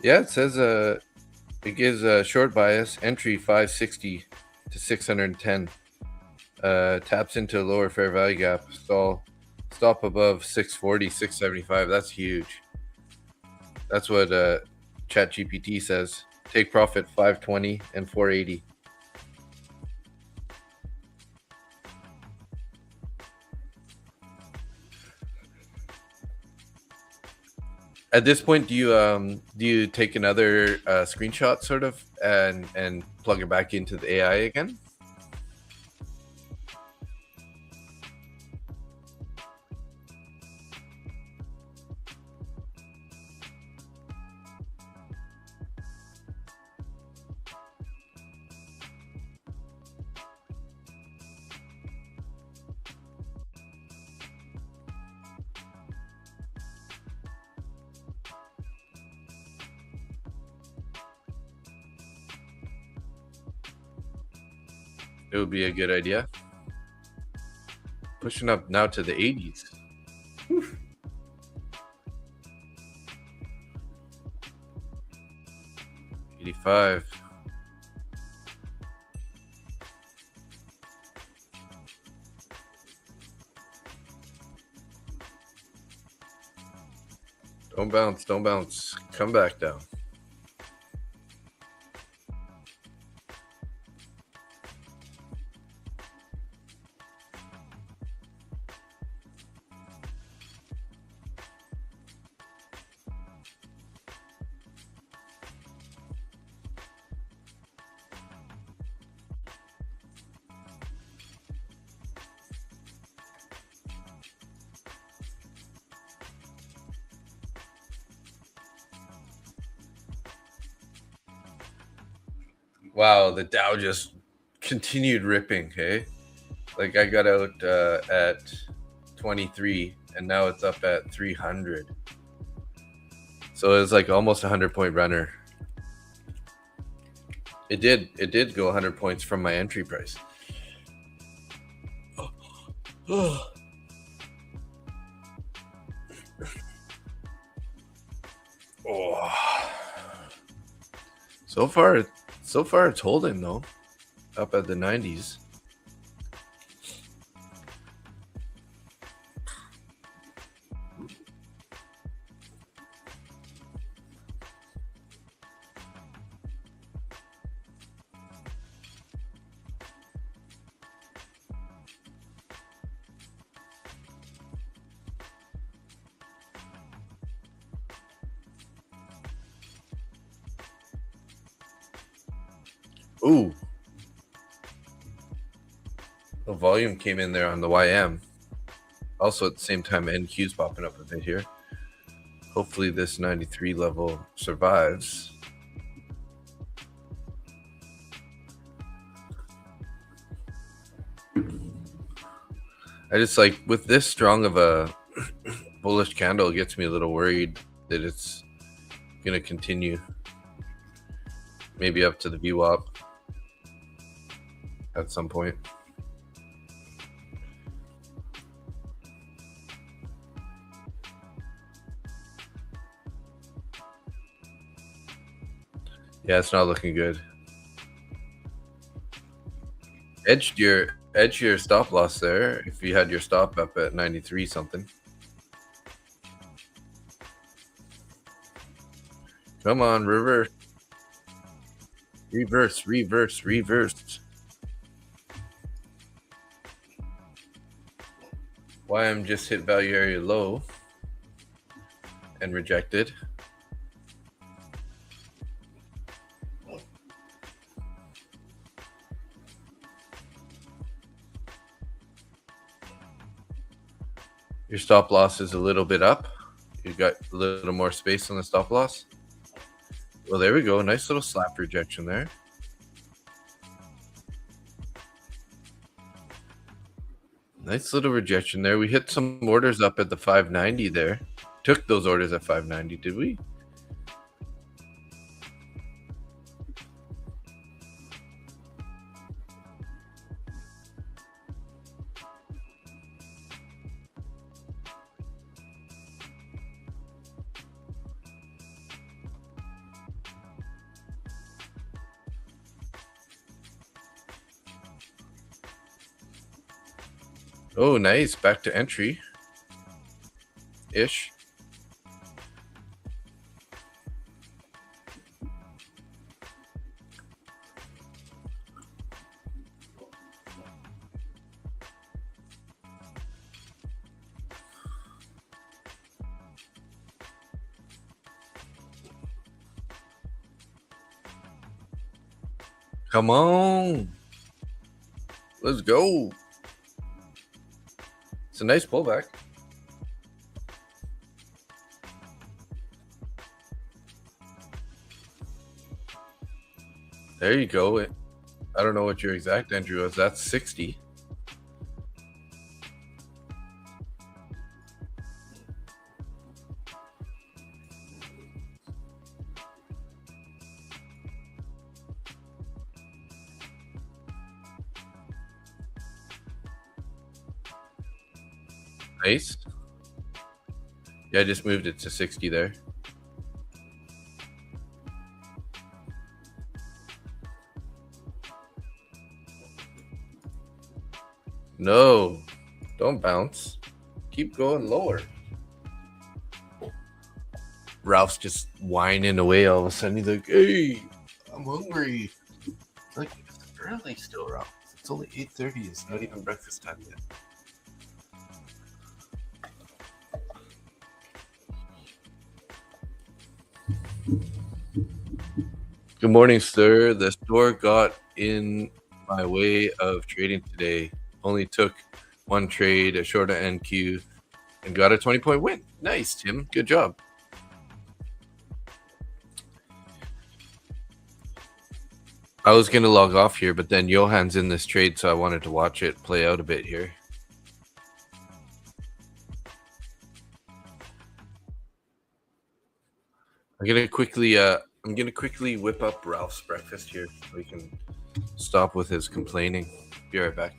Speaker 1: Yeah, it says it gives a short bias, entry 560 to 610. Taps into a lower fair value gap, stop above 640, 675. That's huge. That's what ChatGPT says. Take profit 520 and 480. At this point, do you take another screenshot sort of and plug it back into the AI again? It would be a good idea. Pushing up now to the 80s. 85. Don't bounce, don't bounce. Come back down. Wow, the Dow just continued ripping, hey? Like I got out at 23 and now it's up at 300. So it's like almost a 100-point runner. It did go 100 points from my entry price. Oh. So far it's holding though, up at the 90s. Ooh. The volume came in there on the YM. Also at the same time, NQ's popping up a bit here. Hopefully this 93 level survives. I just like with this strong of a bullish candle, it gets me a little worried that it's going to continue maybe up to the VWAP at some point. Yeah, it's not looking good. Edged your stop loss there if you had your stop up at 93 something. Come on, reverse. Reverse. YM just hit value area low and rejected. Your stop loss is a little bit up. You've got a little more space on the stop loss. Well, there we go. Nice little slap rejection there. Nice little rejection there. We hit some orders up at the 590 there. Took those orders at 590, did we? Oh, nice. Back to entry. Ish. Come on. Let's go. It's a nice pullback. There you go. I don't know what your exact entry was. That's 60. Nice. Yeah, I just moved it to 60 there. No, don't bounce. Keep going lower. Ralph's just whining away all of a sudden. He's like, hey, I'm hungry. It's like, it's early still, Ralph. It's only 8:30. It's not even breakfast time yet. Good morning, sir. The store got in my way of trading today. Only took one trade, a short NQ, and got a 20-point win. Nice, Tim. Good job. I was going to log off here, but then Johan's in this trade, so I wanted to watch it play out a bit here. I'm gonna quickly whip up Ralph's breakfast here so we can stop with his complaining. Be right back.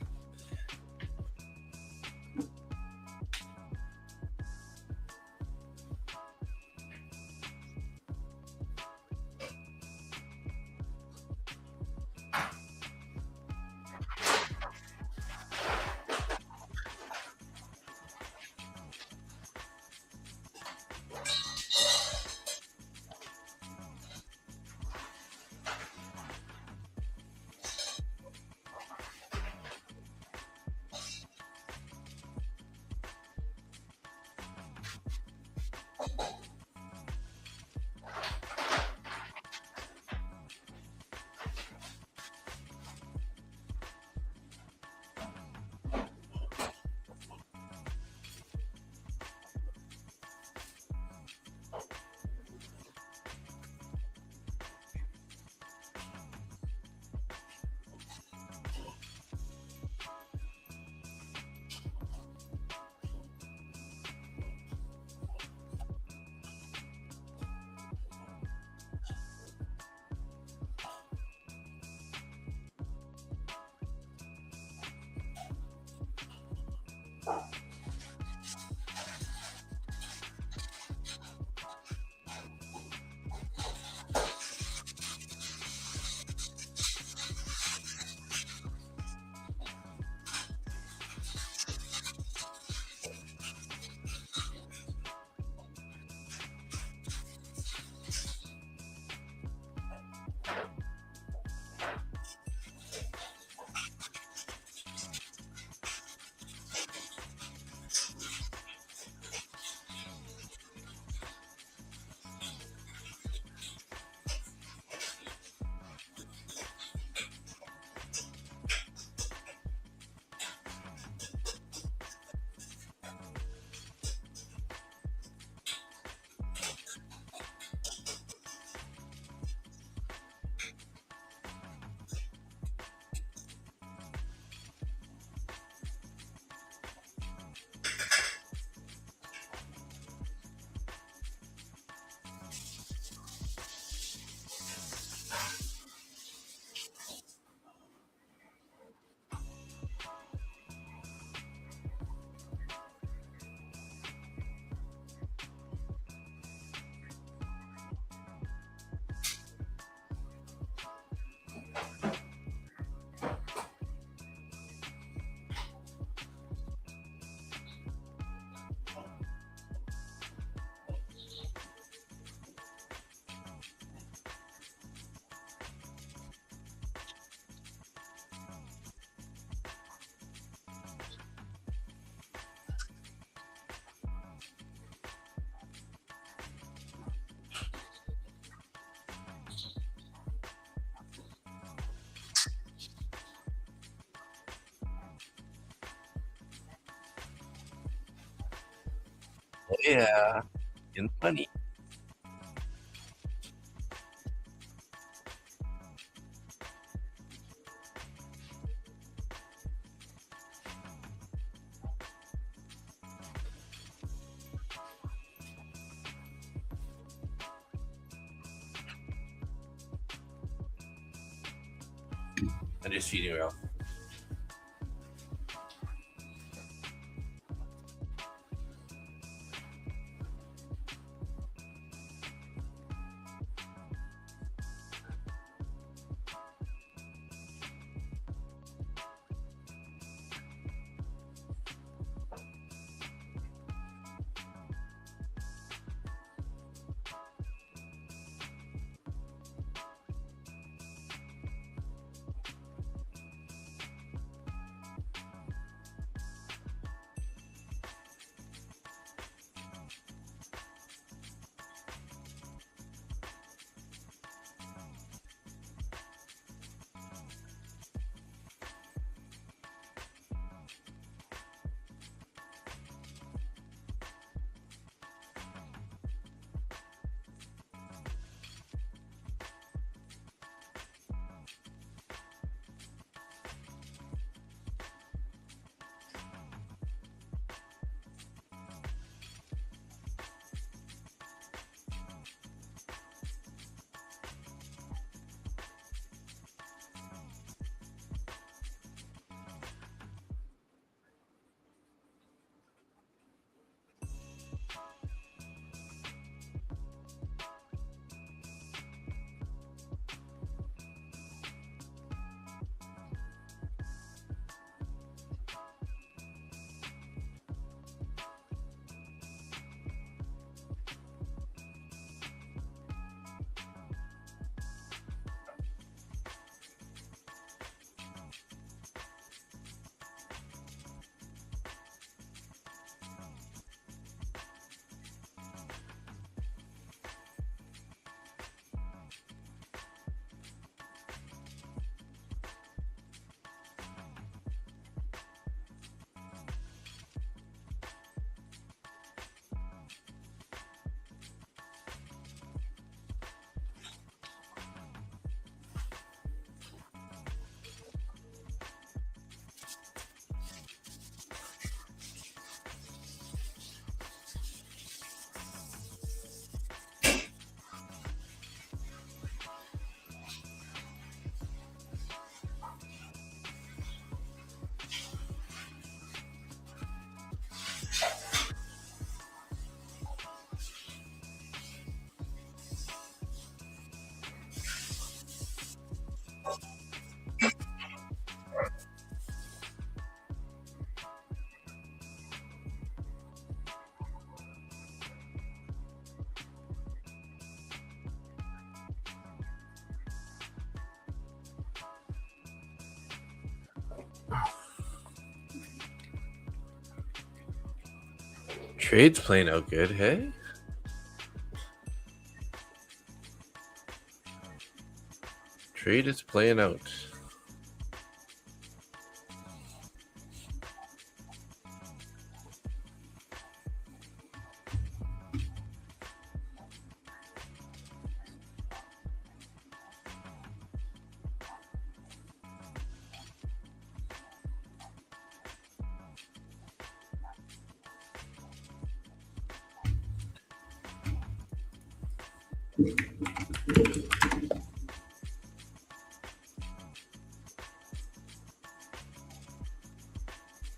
Speaker 1: Oh, yeah. In money. I'm just feeding her out. Trade's playing out good, hey? Trade is playing out.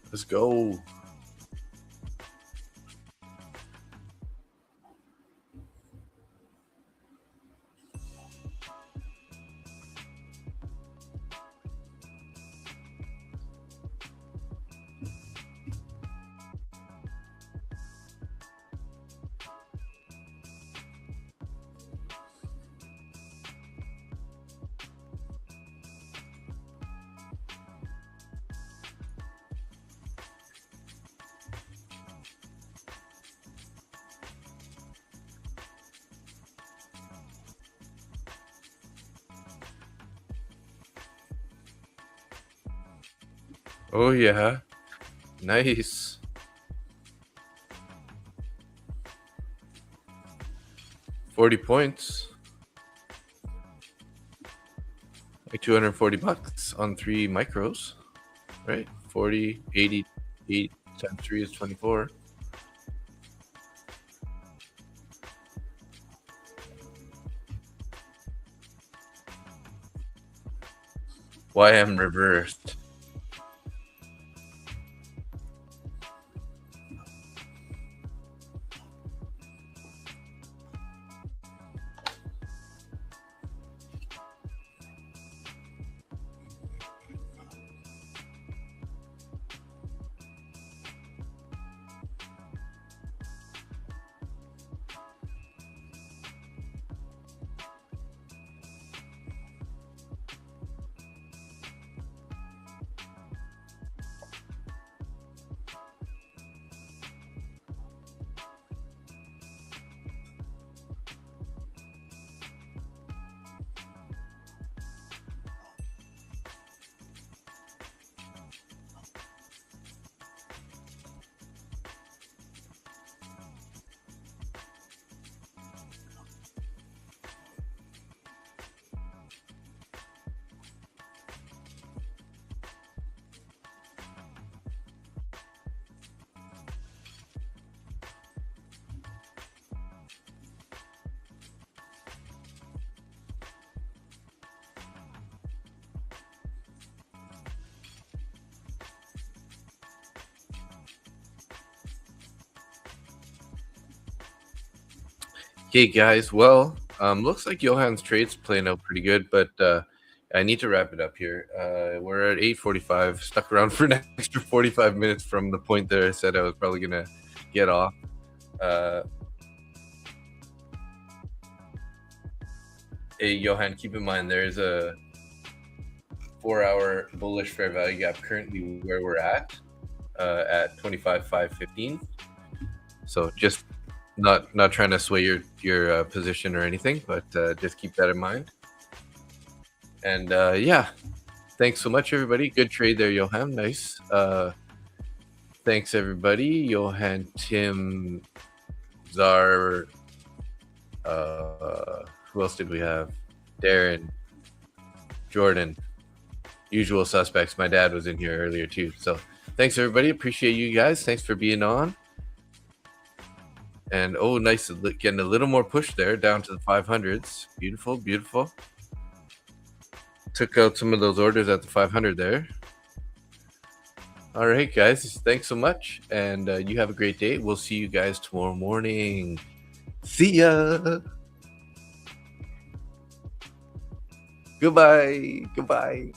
Speaker 1: Let's go. Oh, yeah. Nice. 40 points. Like $240 on 3 micros, right? 40, 80, 8 times 3 is 24. YM reversed. Okay, guys. Well, looks like Johan's trade's playing out pretty good, but I need to wrap it up here. We're at 8:45. Stuck around for an extra 45 minutes from the point that I said I was probably gonna get off. Hey, Johan, keep in mind there's a 4-hour bullish fair value gap currently where we're at 25,515. So just not trying to sway your position or anything, but just keep that in mind. And yeah, thanks so much, everybody. Good trade there, Johan. Nice. Thanks, everybody. Johan, Tim, Zar. Who else did we have? Darren, Jordan. Usual suspects. My dad was in here earlier too. So thanks, everybody. Appreciate you guys. Thanks for being on. And oh, nice, getting a little more push there down to the 500s. Beautiful, beautiful. Took out some of those orders at the 500 there. All right, guys. Thanks so much. And you have a great day. We'll see you guys tomorrow morning. See ya. Goodbye. Goodbye.